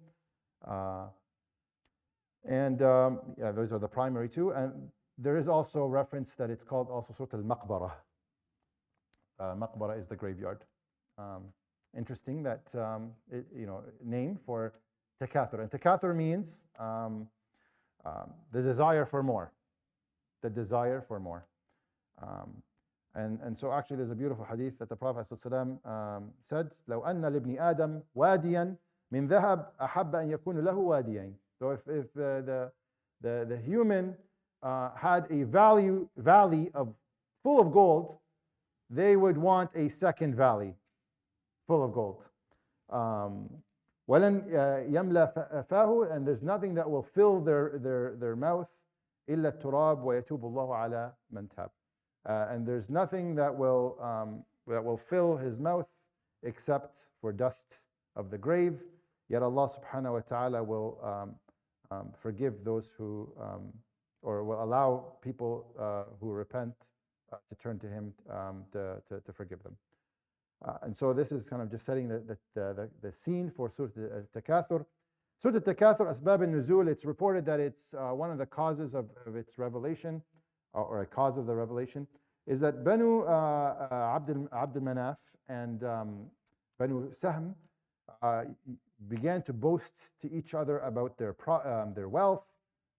Yeah, those are the primary two. And there is also reference that it's called also Surah Al-Maqbarah. Maqbarah is the graveyard. Interesting that name for Takathur. And Takathur means the desire for more. The desire for more. And so actually there's a beautiful hadith that the Prophet ﷺ said, لو أن لابن آدم واديا من ذهب أحب أن يكون له واديين. So if the human had a valley full of gold, they would want a second valley full of gold. وَلَنْ يَمْلَى فَاهُ, and there's nothing that will fill their mouth إِلَّا التُّرَابُ وَيَتُوبُ اللَّهُ عَلَى مَنْ تَابَ. And there's nothing that will fill his mouth except for dust of the grave. Yet Allah subhanahu wa ta'ala will forgive those who, or will allow people who repent to turn to Him to forgive them. And so this is kind of just setting the scene for Surah Al-Takathur. Surah Al-Takathur, Asbab al-Nuzul, it's reported that it's one of the causes of its revelation, or a cause of the revelation, is that Banu Abd Manaf and Banu Sahm began to boast to each other about their wealth,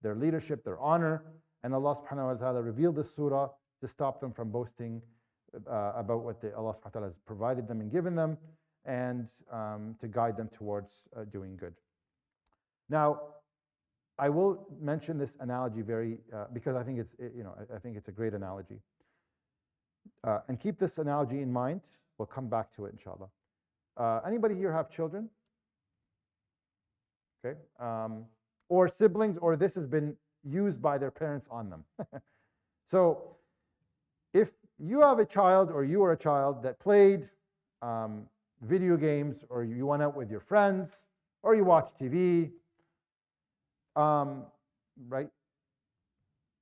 their leadership, their honor, and Allah subhanahu wa ta'ala revealed this surah to stop them from boasting about what Allah subhanahu wa ta'ala has provided them and given them, and to guide them towards doing good. Now, I will mention this analogy because I think I think it's a great analogy. And keep this analogy in mind. We'll come back to it, inshallah. Anybody here have children? Okay. Or siblings, or this has been used by their parents on them. So if you have a child, or you are a child that played video games, or you went out with your friends, or you watch TV, right?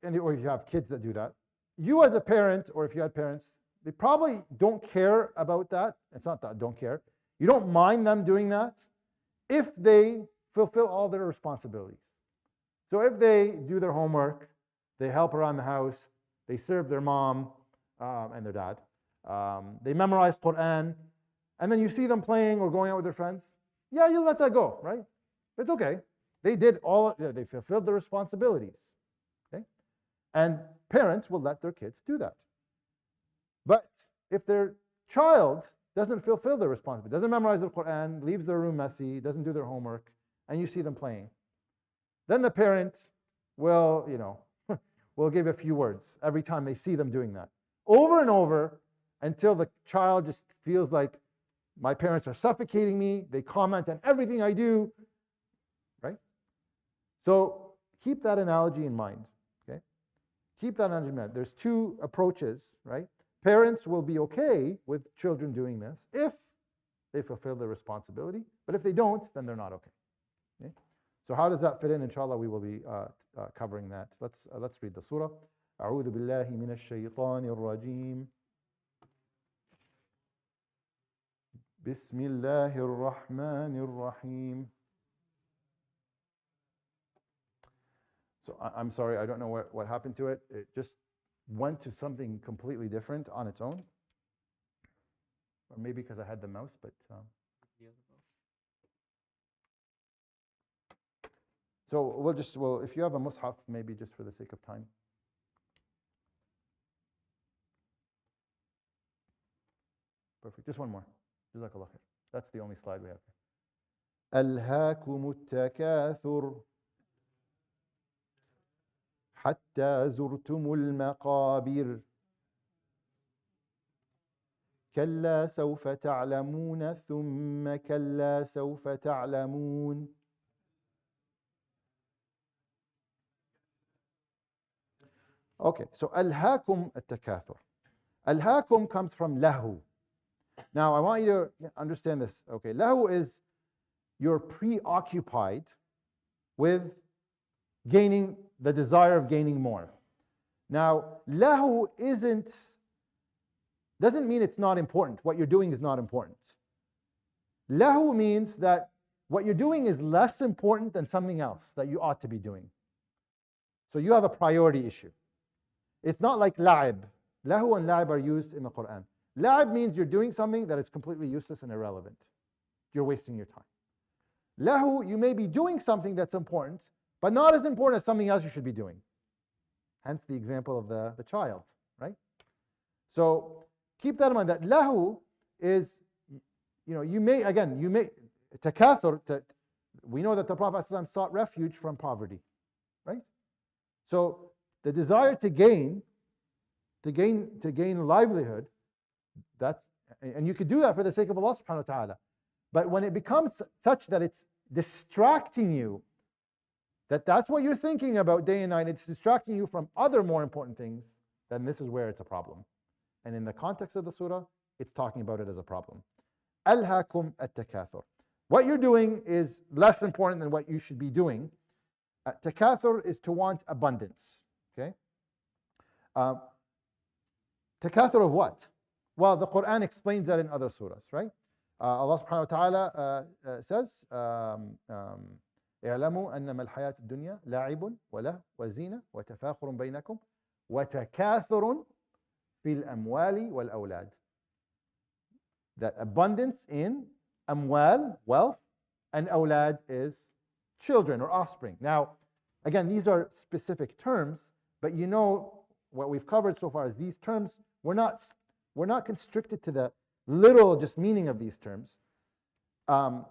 Or you have kids that do that. You as a parent, or if you had parents, they probably don't care about that. It's not that don't care. You don't mind them doing that if they fulfill all their responsibilities. So if they do their homework, they help around the house, they serve their mom and their dad, they memorize Quran, and then you see them playing or going out with their friends, yeah, you let that go, right? It's okay. They fulfilled their responsibilities. Okay? And parents will let their kids do that. But if their child doesn't fulfill their responsibility, doesn't memorize the Quran, leaves their room messy, doesn't do their homework, and you see them playing, then the parent will, will give a few words every time they see them doing that, over and over, until the child just feels like my parents are suffocating me. They comment on everything I do, right? So keep that analogy in mind. Okay, keep that analogy in mind. There's two approaches, right? Parents will be okay with children doing this if they fulfill their responsibility, but if they don't, then they're not okay. Okay? So how does that fit in? Inshallah, we will be covering that. Let's read the surah. أعوذ بالله من الشيطان الرجيم. بسم الله الرحمن الرحيم. So I'm sorry, I don't know what happened to it. It just went to something completely different on its own. Or maybe because I had the mouse, but... So if you have a mushaf, maybe just for the sake of time. Perfect. Just one more. Jazakallah khair. That's the only slide we have here. ألهاكم التكاثر حتى زرتم المقابر كلا سوف تعلمون ثم كلا سوف تعلمون. Okay, so ألهاكم التكاثر. ألهاكم comes from lahu. Now I want you to understand this. Okay, lahu is you're preoccupied with gaining the desire of gaining more. Now, lahu doesn't mean it's not important. What you're doing is not important. Lahu means that what you're doing is less important than something else that you ought to be doing. So you have a priority issue. It's not like la'ib. Lahu and la'ib are used in the Quran. La'ib means you're doing something that is completely useless and irrelevant. You're wasting your time. Lahu, you may be doing something that's important, but not as important as something else you should be doing. Hence the example of the child, right? So keep that in mind, that lahu is, takathur, we know that the Prophet ﷺ sought refuge from poverty, right? So the desire to gain livelihood, and you could do that for the sake of Allah subhanahu wa ta'ala. But when it becomes such that it's distracting you, that's what you're thinking about day and night, it's distracting you from other more important things, then this is where it's a problem. And in the context of the surah, it's talking about it as a problem. Alhaakum at-takathur. What you're doing is less important than what you should be doing. Takathur is to want abundance. Okay? Takathur of what? Well, the Quran explains that in other surahs, right? Allah subhanahu wa ta'ala says, اعلموا أنما الحياة الدنيا لاعب وله وزينة وتفاخر بينكم وتكاثر في الأموال والأولاد. That abundance in amwal, wealth, and awlad is children or offspring. Now, again, these are specific terms, but you know what we've covered so far is these terms, we're not constricted to the literal just meaning of these terms. Amwal,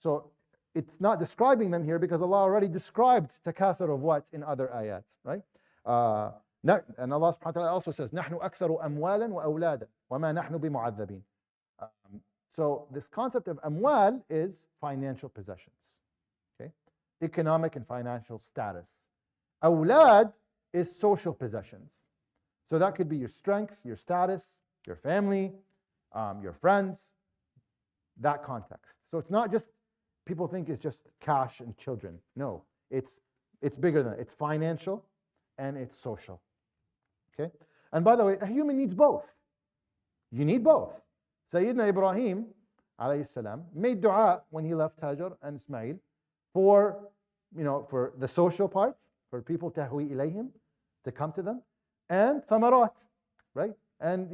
so it's not describing them here because Allah already described takathur of what in other ayat, right? And Allah subhanahu wa ta'ala also says, نَحْنُ أَكْثَرُ أَمْوَالًا وَأَوْلَادًا وَمَا نَحْنُ بِمُعَذَّبِينَ. So this concept of amwal is financial possessions, okay? Economic and financial status. Awlad is social possessions. So that could be your strength, your status, your family, your friends, that context. So it's not just, people think it's just cash and children. No, it's bigger than that. It's financial and it's social. Okay? And by the way, a human needs both. You need both. Sayyidina Ibrahim alayhi salam made dua when he left Hajar and Ismail for, for the social part, for people tahwi ilayhim, to come to them, and thamarat, right? And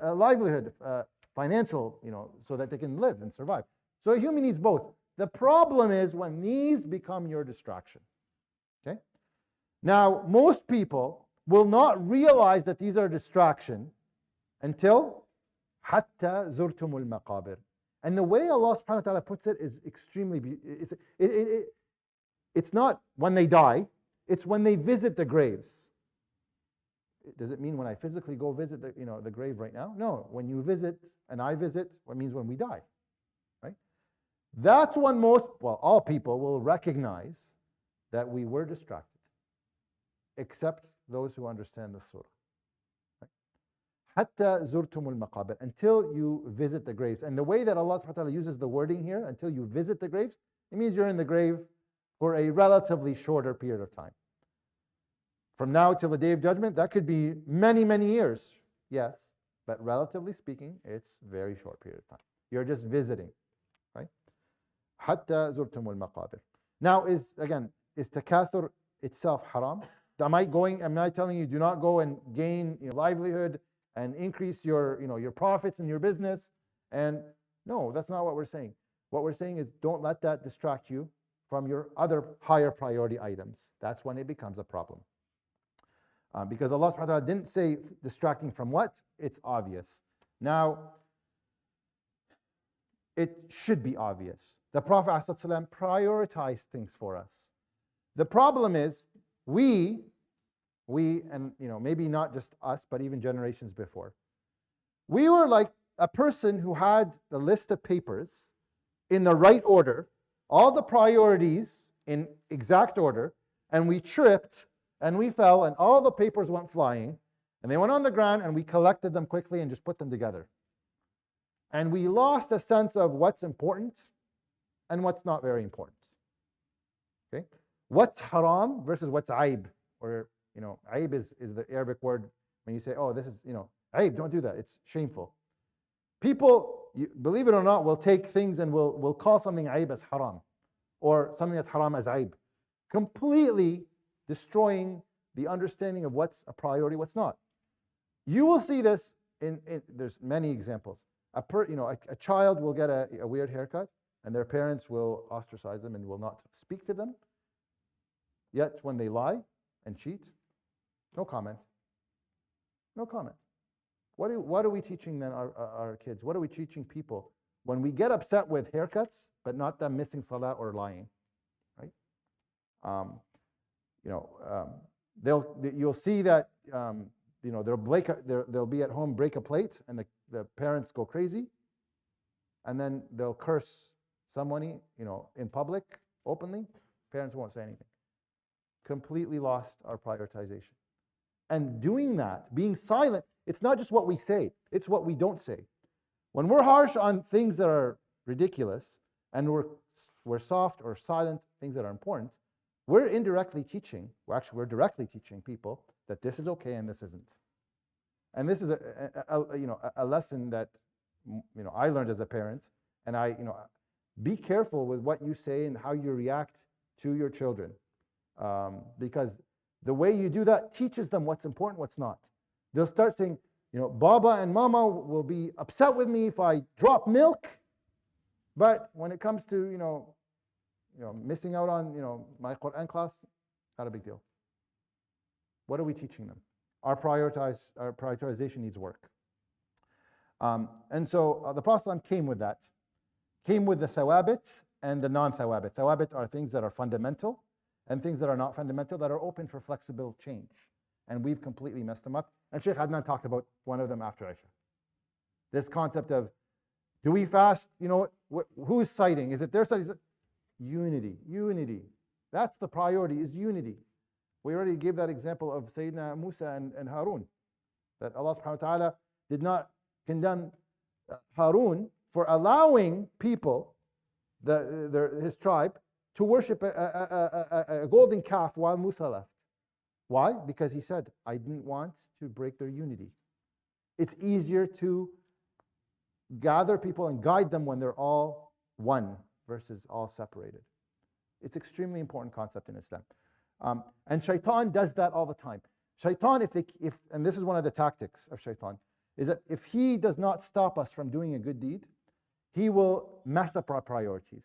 a livelihood, financial, so that they can live and survive. So a human needs both. The problem is when these become your distraction. Okay? Now, most people will not realize that these are a distraction until حَتَّى زُرْتُمُ الْمَقَابِرِ. And the way Allah subhanahu wa ta'ala puts it is extremely, it's not when they die, it's when they visit the graves. Does it mean when I physically go visit the grave right now? No, when you visit and I visit, it means when we die, right? That's when all people will recognize that we were distracted, except those who understand the surah. حَتَّى زُرْتُمُ الْمَقَابِرِ, until you visit the graves. And the way that Allah subhanahu wa ta'ala uses the wording here, until you visit the graves, it means you're in the grave for a relatively shorter period of time. From now till the Day of Judgment, that could be many, many years, yes, but relatively speaking, it's a very short period of time. You're just visiting, right? حَتَّى زُرْتُمُ الْمَقَابِرِ. Now, is takathur itself haram? Am I telling you, do not go and gain your livelihood and increase your profits in your business? And no, that's not what we're saying. What we're saying is don't let that distract you from your other higher priority items. That's when it becomes a problem. Because Allah subhanahu wa ta'ala didn't say distracting from what? It's obvious. Now, it should be obvious. The Prophet ﷺ prioritized things for us. The problem is we and maybe not just us, but even generations before, we were like a person who had the list of papers in the right order, all the priorities in exact order, and we tripped and we fell and all the papers went flying and they went on the ground and we collected them quickly and just put them together. And we lost a sense of what's important and what's not very important. Okay? What's haram versus what's aib, or aib is the Arabic word when you say, oh, this is, aib, don't do that, it's shameful. People, believe it or not, will take things and will call something aib as haram, or something that's haram as aib, completely destroying the understanding of what's a priority, what's not. You will see this there's many examples. A child will get a weird haircut, and their parents will ostracize them and will not speak to them. Yet when they lie and cheat, no comment. No comment. What are we teaching then our kids? What are we teaching people when we get upset with haircuts, but not them missing salah or lying, right? You'll see that they'll be at home, break a plate, and the parents go crazy, and then they'll curse somebody, in public, openly. Parents won't say anything. Completely lost our prioritization. And doing that, being silent, it's not just what we say, it's what we don't say. When we're harsh on things that are ridiculous, and we're soft or silent things that are important, we're indirectly teaching, we're directly teaching people that this is okay and this isn't. And this is a lesson that I learned as a parent, and be careful with what you say and how you react to your children, because the way you do that teaches them what's important, what's not. They'll start saying, Baba and Mama will be upset with me if I drop milk, but when it comes to missing out on my Quran class, not a big deal. What are we teaching them? Our prioritization needs work. And so the Prophet ﷺ came with that, came with the thawabit and the non-thawabit. Thawabit are things that are fundamental and things that are not fundamental that are open for flexible change. And we've completely messed them up. And Sheikh Adnan talked about one of them after Aisha. This concept of, do we fast? You know, who's citing? Is it their side? Unity, unity. That's the priority, is unity. We already gave that example of Sayyidina Musa and Harun, that Allah subhanahu wa ta'ala did not condemn Harun for allowing people, his tribe, to worship a golden calf while Musa left. Why? Because he said, I didn't want to break their unity. It's easier to gather people and guide them when they're all one versus all separated. It's extremely important concept in Islam. And shaitan does that all the time. Shaitan, and this is one of the tactics of shaitan, is that if he does not stop us from doing a good deed, he will mess up our priorities.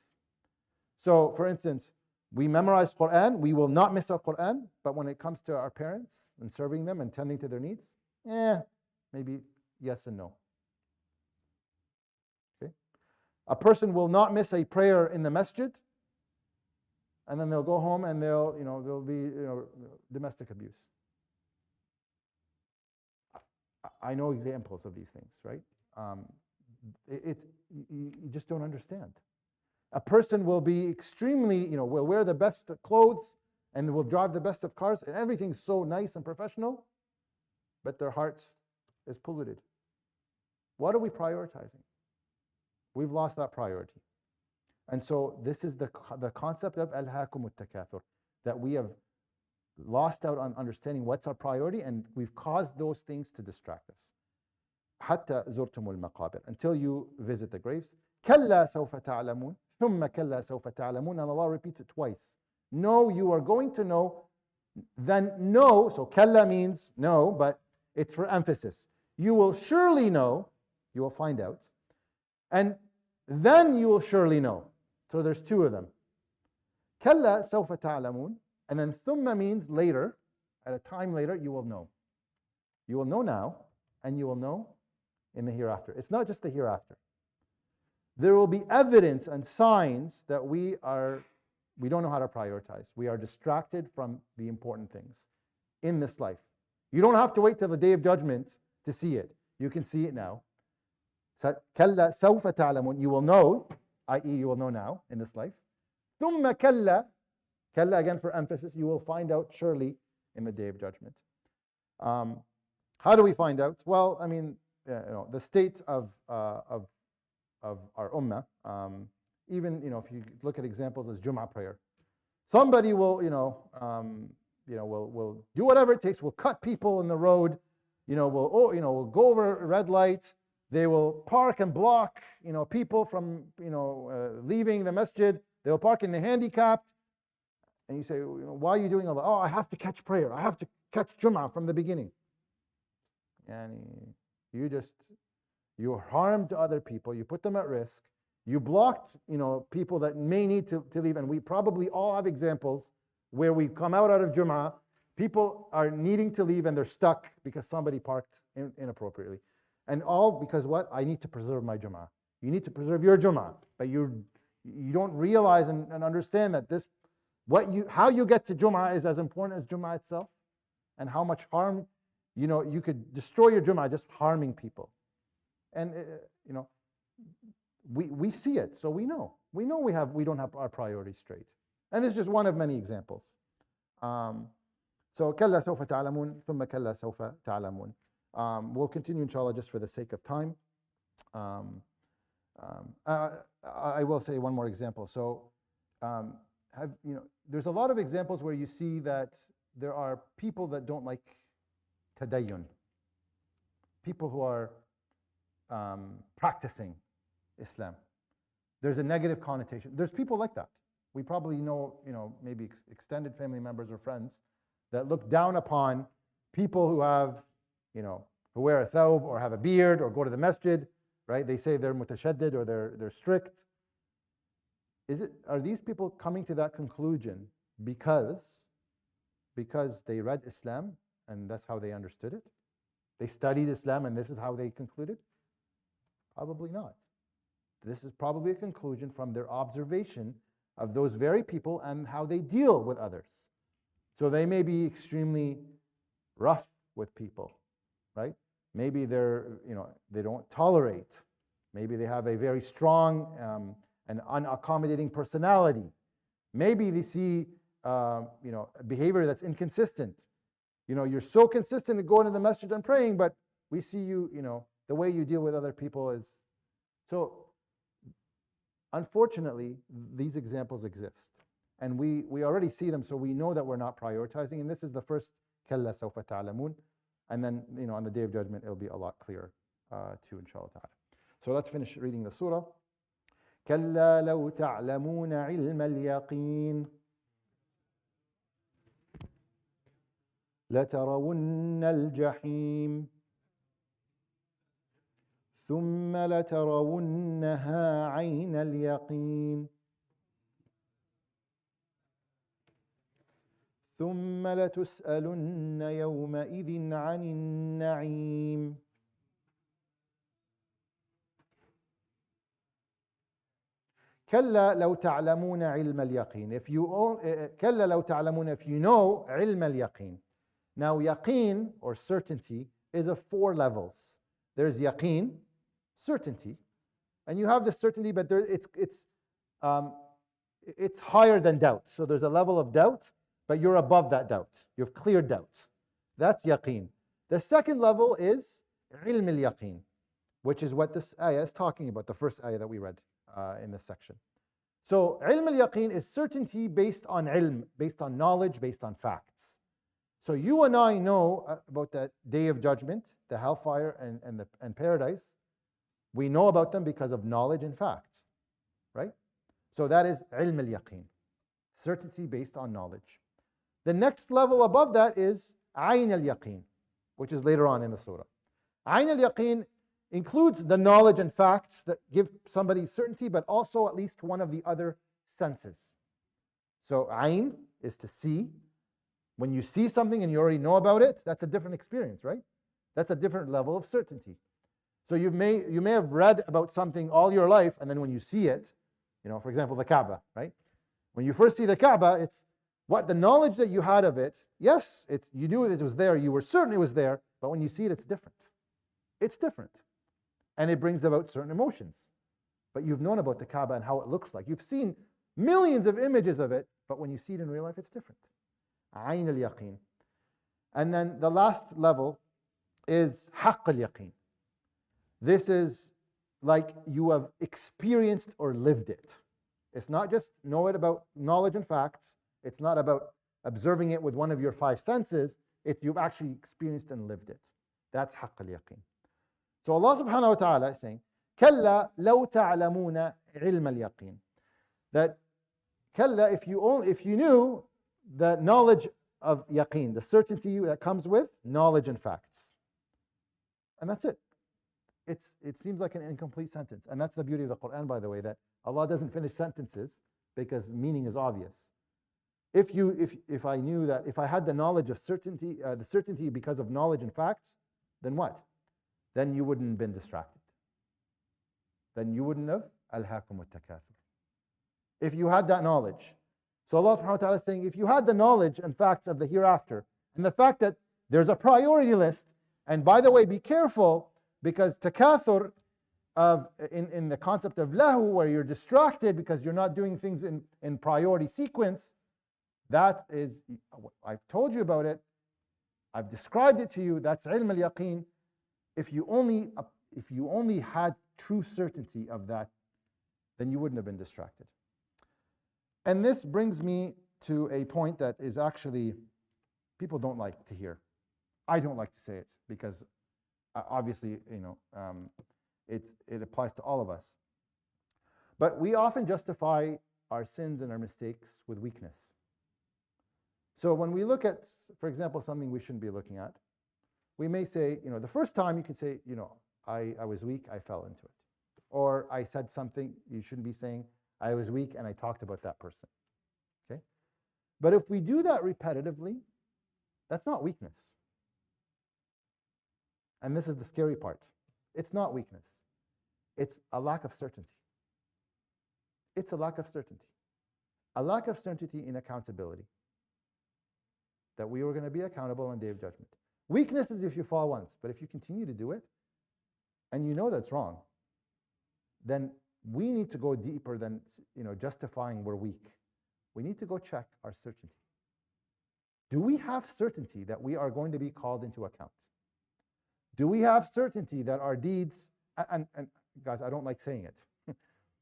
So, for instance, we memorize Quran, we will not miss our Quran, but when it comes to our parents and serving them and tending to their needs, maybe yes and no. Okay? A person will not miss a prayer in the masjid, and then they'll go home and there'll be domestic abuse. I know examples of these things, right? You just don't understand. A person will be extremely, will wear the best clothes and will drive the best of cars, and everything's so nice and professional, but their heart is polluted. What are we prioritizing? We've lost that priority. And so this is the concept of alhaakumut takathur, that we have lost out on understanding what's our priority, and we've caused those things to distract us. حتى زرتم المقابر, until you visit the graves. كلا سوف تعلمون ثم كلا سوف تعلمون, and Allah repeats it twice. No, you are going to know, then no, so كلا means no, but it's for emphasis. You will surely know, you will find out, and then you will surely know. So there's two of them. كلا سوف تعلمون, and then ثم means later, at a time later, you will know. You will know now, and you will know in the hereafter. It's not just the hereafter. There will be evidence and signs that we don't know how to prioritize. We are distracted from the important things in this life. You don't have to wait till the day of judgment to see it. You can see it now. كلا سوف تعلمون, you will know, i.e. you will know now in this life. ثم كلا, كلا again for emphasis, you will find out surely in the day of judgment. How do we find out? Well, I mean, the state of our ummah, even if you look at examples as Jum'ah prayer, somebody will will do whatever it takes. Will cut people in the road, will go over red lights. They will park and block people from leaving the masjid. They will park in the handicapped. And you say, why are you doing all that? Oh, I have to catch prayer. I have to catch Jum'ah from the beginning. And you harmed other people. You put them at risk. You blocked, people that may need to leave. And we probably all have examples where we come out of Jum'ah, people are needing to leave and they're stuck because somebody parked inappropriately. And all because what? I need to preserve my Jum'ah. You need to preserve your Jum'ah, but you don't realize and understand that how you get to Jum'ah is as important as Jum'ah itself, and how much harm, you could destroy your Jum'ah just harming people. And we see it, so we know we don't have our priorities straight. And this is just one of many examples. So كلا سوف تعلمون ثم كلا سوف تعلمون. We'll continue inshallah just for the sake of time. I will say one more example. So there's a lot of examples where you see that there are people that don't like tadayyun, people who are practicing Islam. There's a negative connotation. There's people like that. We probably know, maybe extended family members or friends that look down upon people who have, who wear a thawb or have a beard or go to the masjid, right? They say they're mutashaddid or they're strict. Are these people coming to that conclusion because they read Islam and that's how they understood it? They studied Islam and this is how they concluded? Probably not. this is probably a conclusion from their observation of those very people and how they deal with others. So they may be extremely rough with people, right? Maybe they don't tolerate. Maybe they have a very strong and unaccommodating personality. Maybe they see behavior that's inconsistent. You're so consistent in going to the masjid and praying, but we see you, the way you deal with other people is. So unfortunately, these examples exist. And we already see them, so we know that we're not prioritizing. And this is the first كَلَّا سَوْفَ تَعْلَمُونَ. And then, on the Day of Judgment, it'll be a lot clearer too, inshallah ta'ala. So let's finish reading the surah. كَلَّا لَوْ تَعْلَمُونَ عِلْمَ الْيَقِينِ لَتَرَوُنَّ الْجَحِيمَ ثُمَّ لَتَرَوُنَّهَا عَيْنَ الْيَقِينِ ثُمَّ لَتُسْأَلُنَّ يَوْمَئِذٍ عَنِ النَّعِيمِ كلا لو تعلمون علم اليقين. كلا لو تعلمون, if you know علم اليقين. Now yaqeen, or certainty, is of 4 levels. There's yaqeen, certainty, and you have the certainty, but it's higher than doubt. So there's a level of doubt, but you're above that doubt. You've cleared doubt. That's yaqeen. The second level is ilm al-yaqeen, which is what this ayah is talking about, the first ayah that we read in this section. So ilm al-yaqeen is certainty based on ilm, based on knowledge, based on facts. So you and I know about the Day of Judgment, the hellfire and paradise. We know about them because of knowledge and facts, right? So that is ilm al-yaqeen, certainty based on knowledge. The next level above that is ayn al-yaqeen, which is later on in the surah. Ayn al-yaqeen includes the knowledge and facts that give somebody certainty, but also at least one of the other senses. So ayn is to see. When you see something and you already know about it, that's a different experience, right? That's a different level of certainty. So you may have read about something all your life, and then when you see it, for example, the Kaaba, right? When you first see the Kaaba, it's what the knowledge that you had of it. Yes, you knew it was there, you were certain it was there, but when you see it, it's different. It's different. And it brings about certain emotions. But you've known about the Kaaba and how it looks like. You've seen millions of images of it, but when you see it in real life, it's different. Ayn al-yaqeen. And then the last level is haqq al-yaqeen. This is like you have experienced or lived it. It's not just know it about knowledge and facts. It's not about observing it with one of your 5 senses. You've actually experienced and lived it. That's haqq al-yaqeen. So Allah subhanahu wa ta'ala is saying, كَلَّا لَوْ تَعْلَمُونَ عِلْمَ الْيَقِينِ. That كَلَّا, if you knew the knowledge of yaqeen, the certainty that comes with knowledge and facts. And that's it. It seems like an incomplete sentence. And that's the beauty of the Quran, by the way, that Allah doesn't finish sentences because meaning is obvious. If I knew that, if I had the knowledge of certainty, the certainty because of knowledge and facts, then what? Then you wouldn't have been distracted. Then you wouldn't have alhaakum at-takathur. If you had that knowledge. So Allah subhanahu wa ta'ala is saying, if you had the knowledge and facts of the hereafter, and the fact that there's a priority list, and by the way, be careful, because takathur in the concept of lahu, where you're distracted because you're not doing things in priority sequence, that is, I've told you about it, I've described it to you, that's ilm al-yaqeen. If you only had true certainty of that, then you wouldn't have been distracted. And this brings me to a point that is actually, people don't like to hear. I don't like to say it because obviously, it applies to all of us. But we often justify our sins and our mistakes with weakness. So when we look at, for example, something we shouldn't be looking at, we may say, the first time you could say, I was weak, I fell into it. Or I said something you shouldn't be saying, I was weak and I talked about that person. Okay? But if we do that repetitively, that's not weakness. And this is the scary part. It's not weakness. It's a lack of certainty. It's a lack of certainty. A lack of certainty in accountability. That we were going to be accountable on Day of Judgment. Weakness is if you fall once, but if you continue to do it, and you know that's wrong, then we need to go deeper than justifying we're weak. We need to go check our certainty. Do we have certainty that we are going to be called into account? Do we have certainty that our deeds, and guys, I don't like saying it,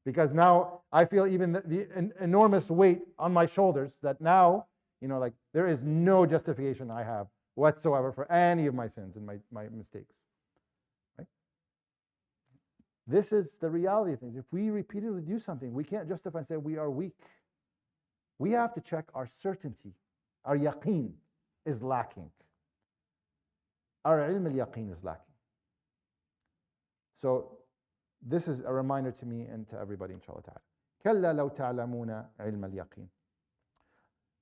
because now I feel even the enormous weight on my shoulders that now, like there is no justification I have whatsoever for any of my sins and my mistakes. Right? This is the reality of things. If we repeatedly do something, we can't justify and say we are weak. We have to check our certainty. Our yaqeen is lacking. Our ilm al-yaqeen is lacking. So this is a reminder to me and to everybody, inshallah ta'ala. كَلَّا لَوْ تَعْلَمُونَ عِلْمَ الْيَقِينِ.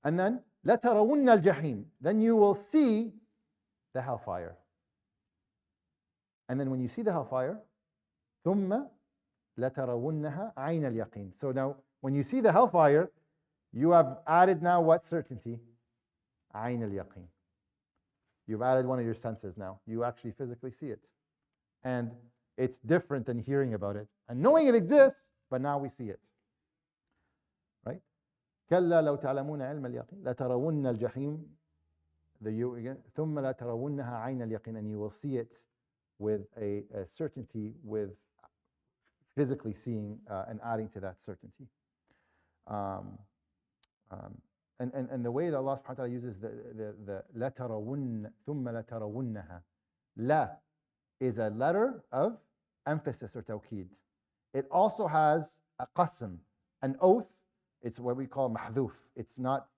And then, لَتَرَوُنَّ الْجَحِيمِ. Then you will see the hellfire. And then when you see the hellfire, ثُمَّ لَتَرَوُنَّهَا عَيْنَ الْيَقِينِ. So now, when you see the hellfire, you have added now what certainty? عَيْنَ الْيَقِينِ. You've added one of your senses now. You actually physically see it. And it's different than hearing about it and knowing it exists, but now we see it. Right? كلا لو تعلمون علم اليقين لترون الجحيم. ثم لترونها عين اليقين. And you will see it with a certainty, with physically seeing and adding to that certainty. And the way that Allah subhanahu wa ta'ala uses the لترون ثم لترونها. La is a letter of emphasis or tawqid. It also has a qasm, an oath. It's what we call mahdhuf. It's not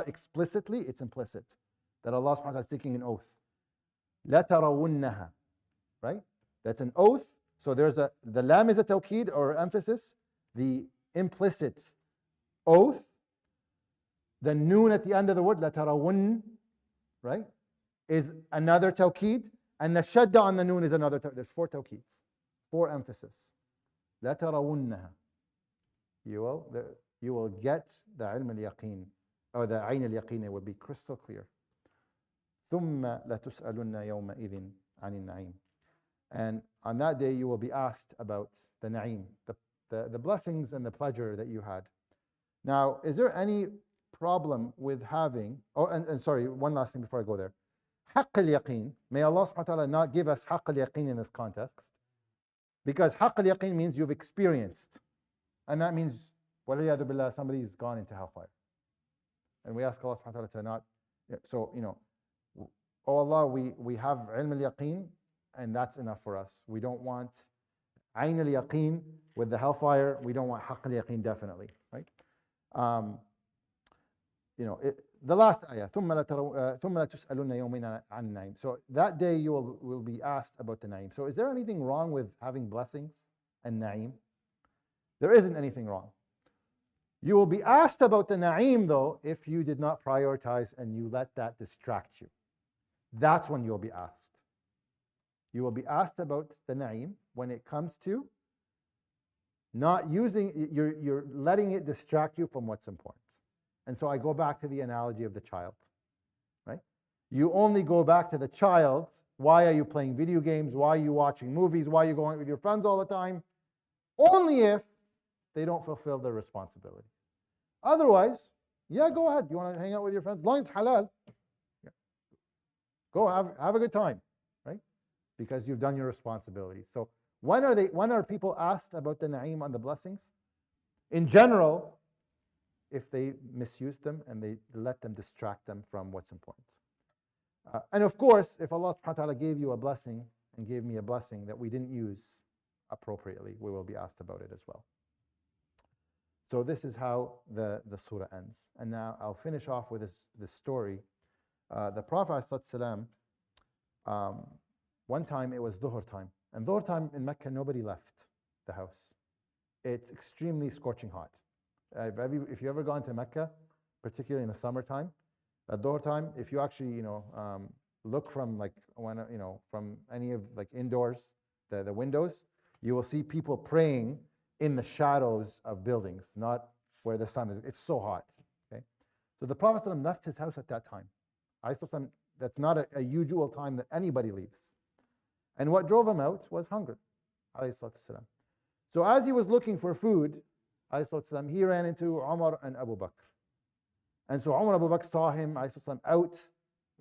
explicitly, it's implicit. That Allah subhanahu wa ta'ala is taking an oath. La tarawunnaha. Right? That's an oath. So the lam is a tawqid or emphasis. The implicit oath. The noon at the end of the word, la tarawun, right, is another tawqid. And the shadda on the noon is another. There's 4 tawqeeds, 4 emphasis. La tarawunnaha. You will get the ilm al-yaqeen, or the ayn al-yaqeen. It will be crystal clear. ثُمَّ لَتُسْأَلُنَّ يَوْمَئِذٍ عَنِ النَّعِيمِ. And on that day you will be asked about the na'im, the blessings and the pleasure that you had. Now, is there any problem with having, and sorry, one last thing before I go there. Haqq al-yaqeen, may Allah subhanahu wa ta'ala not give us haqq al-yaqeen in this context, because haqq al-yaqeen means you've experienced, and that means, waliyadu billah, somebody's gone into hellfire. And we ask Allah subhanahu wa ta'ala to not, so, oh Allah, we have ilm al-yaqeen, and that's enough for us. We don't want ayn al-yaqeen with the hellfire, we don't want haqq al-yaqeen definitely, right? The last ayah, ثُمَّ لَتُسْأَلُنَّ يَوْمٍ عَنِ النَّعِيمِ. So that day you will be asked about the na'im. So is there anything wrong with having blessings and na'im? There isn't anything wrong. You will be asked about the na'im though if you did not prioritize and you let that distract you. That's when you'll be asked. You will be asked about the na'im when it comes to not using, you're letting it distract you from what's important. And so I go back to the analogy of the child, right? You only go back to the child. Why are you playing video games? Why are you watching movies? Why are you going with your friends all the time? Only if they don't fulfill their responsibility. Otherwise, yeah, go ahead. You want to hang out with your friends? As long as it's halal, yeah. Go have a good time, right? Because you've done your responsibility. So when are people asked about the na'im on the blessings? In general, if they misuse them and they let them distract them from what's important. And of course, if Allah subhanahu wa ta'ala gave you a blessing and gave me a blessing that we didn't use appropriately, we will be asked about it as well. So this is how the surah ends. And now I'll finish off with this story. The Prophet ﷺ, one time it was Dhuhr time. And Dhuhr time in Mecca, nobody left the house. It's extremely scorching hot. If you ever gone to Mecca, particularly in the summertime, at Dhuhr time, if you actually look from from any of indoors, the windows, you will see people praying in the shadows of buildings, not where the sun is. It's so hot. Okay, so the Prophet ﷺ left his house at that time. That's not a usual time that anybody leaves. And what drove him out was hunger. So as he was looking for food, he ran into Umar and Abu Bakr. And so Umar and Abu Bakr saw him out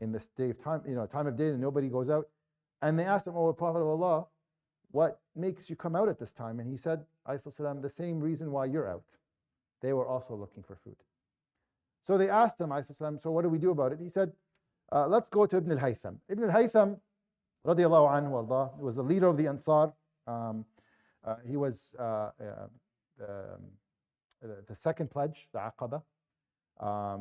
in this day of time, time of day that nobody goes out. And they asked him, "Oh, Prophet of Allah, what makes you come out at this time?" And he said, the same reason why you're out. They were also looking for food. So they asked him, so what do we do about it? He said, let's go to Ibn al-Haytham. Ibn al-Haytham, radiallahu anhu wardah, was the leader of the Ansar. He was the second pledge, the Aqaba.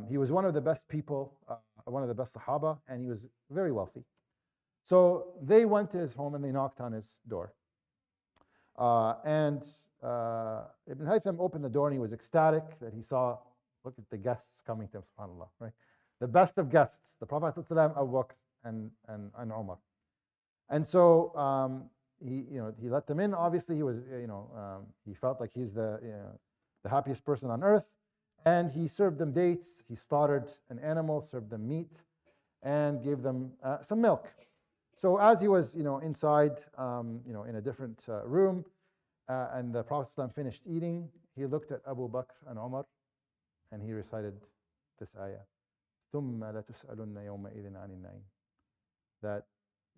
He was one of the best people, one of the best Sahaba, and he was very wealthy. So they went to his home and they knocked on his door. And Ibn Haytham opened the door and he was ecstatic that he saw, look at the guests coming to him, subhanAllah, right? The best of guests, the Prophet ﷺ, Abu Bakr and Umar. And so he let them in. Obviously, he was, he felt like he's the happiest person on earth. And he served them dates. He slaughtered an animal, served them meat, and gave them some milk. So as he was, inside, in a different room, and the Prophet ﷺ finished eating, he looked at Abu Bakr and Umar, and he recited this ayah, ثُمَّ لَتُسْأَلُنَّ يَوْمَئِذٍ عَنِ النَّعِيمِ, that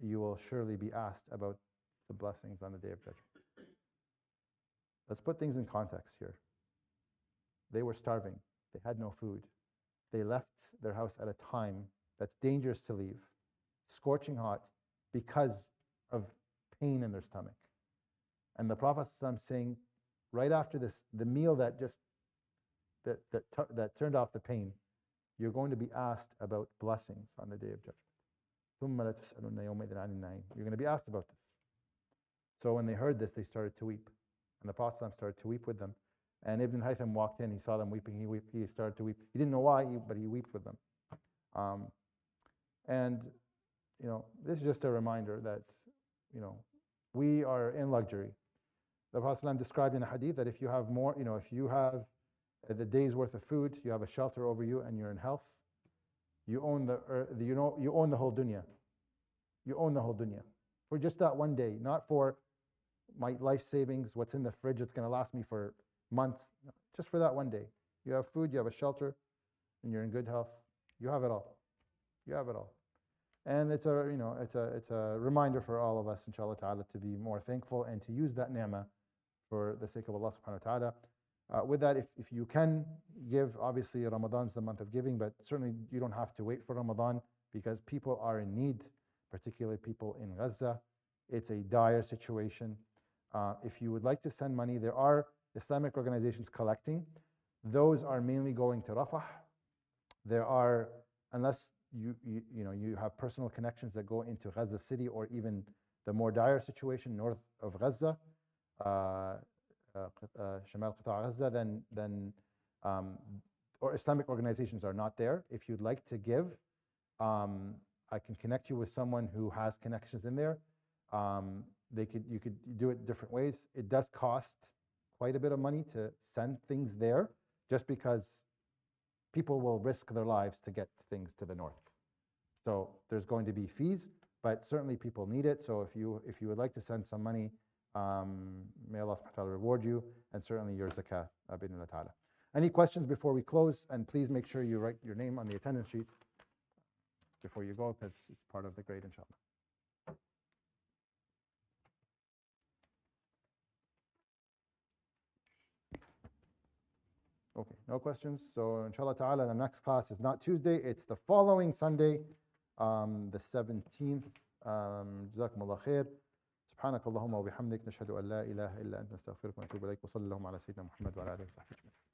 you will surely be asked about the blessings on the Day of Judgment. Let's put things in context here. They were starving. They had no food. They left their house at a time that's dangerous to leave, scorching hot, because of pain in their stomach. And the Prophet ﷺ saying, right after this, the meal that turned off the pain, you're going to be asked about blessings on the Day of Judgment. You're going to be asked about this. So when they heard this, they started to weep. And the Prophet ﷺ started to weep with them. And Ibn Haytham walked in, he saw them weeping, he started to weep. He didn't know why, but he wept with them. This is just a reminder that, we are in luxury. The Prophet ﷺ described in a hadith that if you have more, if you have the day's worth of food, you have a shelter over you, and you're in health, you own the you own the whole dunya. You own the whole dunya for just that one day, not for my life savings, what's in the fridge that's going to last me for months, just for that one day. You have food, you have a shelter, and you're in good health. You have it all. You have it all. And it's a reminder for all of us, inshallah ta'ala, to be more thankful and to use that ni'mah for the sake of Allah subhanahu wa ta'ala. With that, if you can give, obviously Ramadan's the month of giving, but certainly you don't have to wait for Ramadan, because people are in need, particularly people in Gaza. It's a dire situation. If you would like to send money, there are Islamic organizations collecting. Those are mainly going to Rafah. There are, unless you have personal connections that go into Gaza City or even the more dire situation north of Gaza, Shamal Qita Gaza, then or Islamic organizations are not there. If you'd like to give, I can connect you with someone who has connections in there. You could do it different ways. It does cost quite a bit of money to send things there, just because people will risk their lives to get things to the north. So there's going to be fees, but certainly people need it. So if you would like to send some money, may Allah subhanahu wa ta'ala reward you, and certainly your zakah, bi'idhnillah ta'ala. Any questions before we close? And please make sure you write your name on the attendance sheet before you go, because it's part of the grade, inshallah. Okay, no questions. So inshallah ta'ala, the next class is not Tuesday, it's the following Sunday, the 17th. جزاكم الله خير. سبحانك اللهم وبحمدك نشهد أن لا إله إلا أنت نستغفرك ونتوب إليك وصلى اللهم على سيدنا محمد وعلى آله وصحبه أجمعين.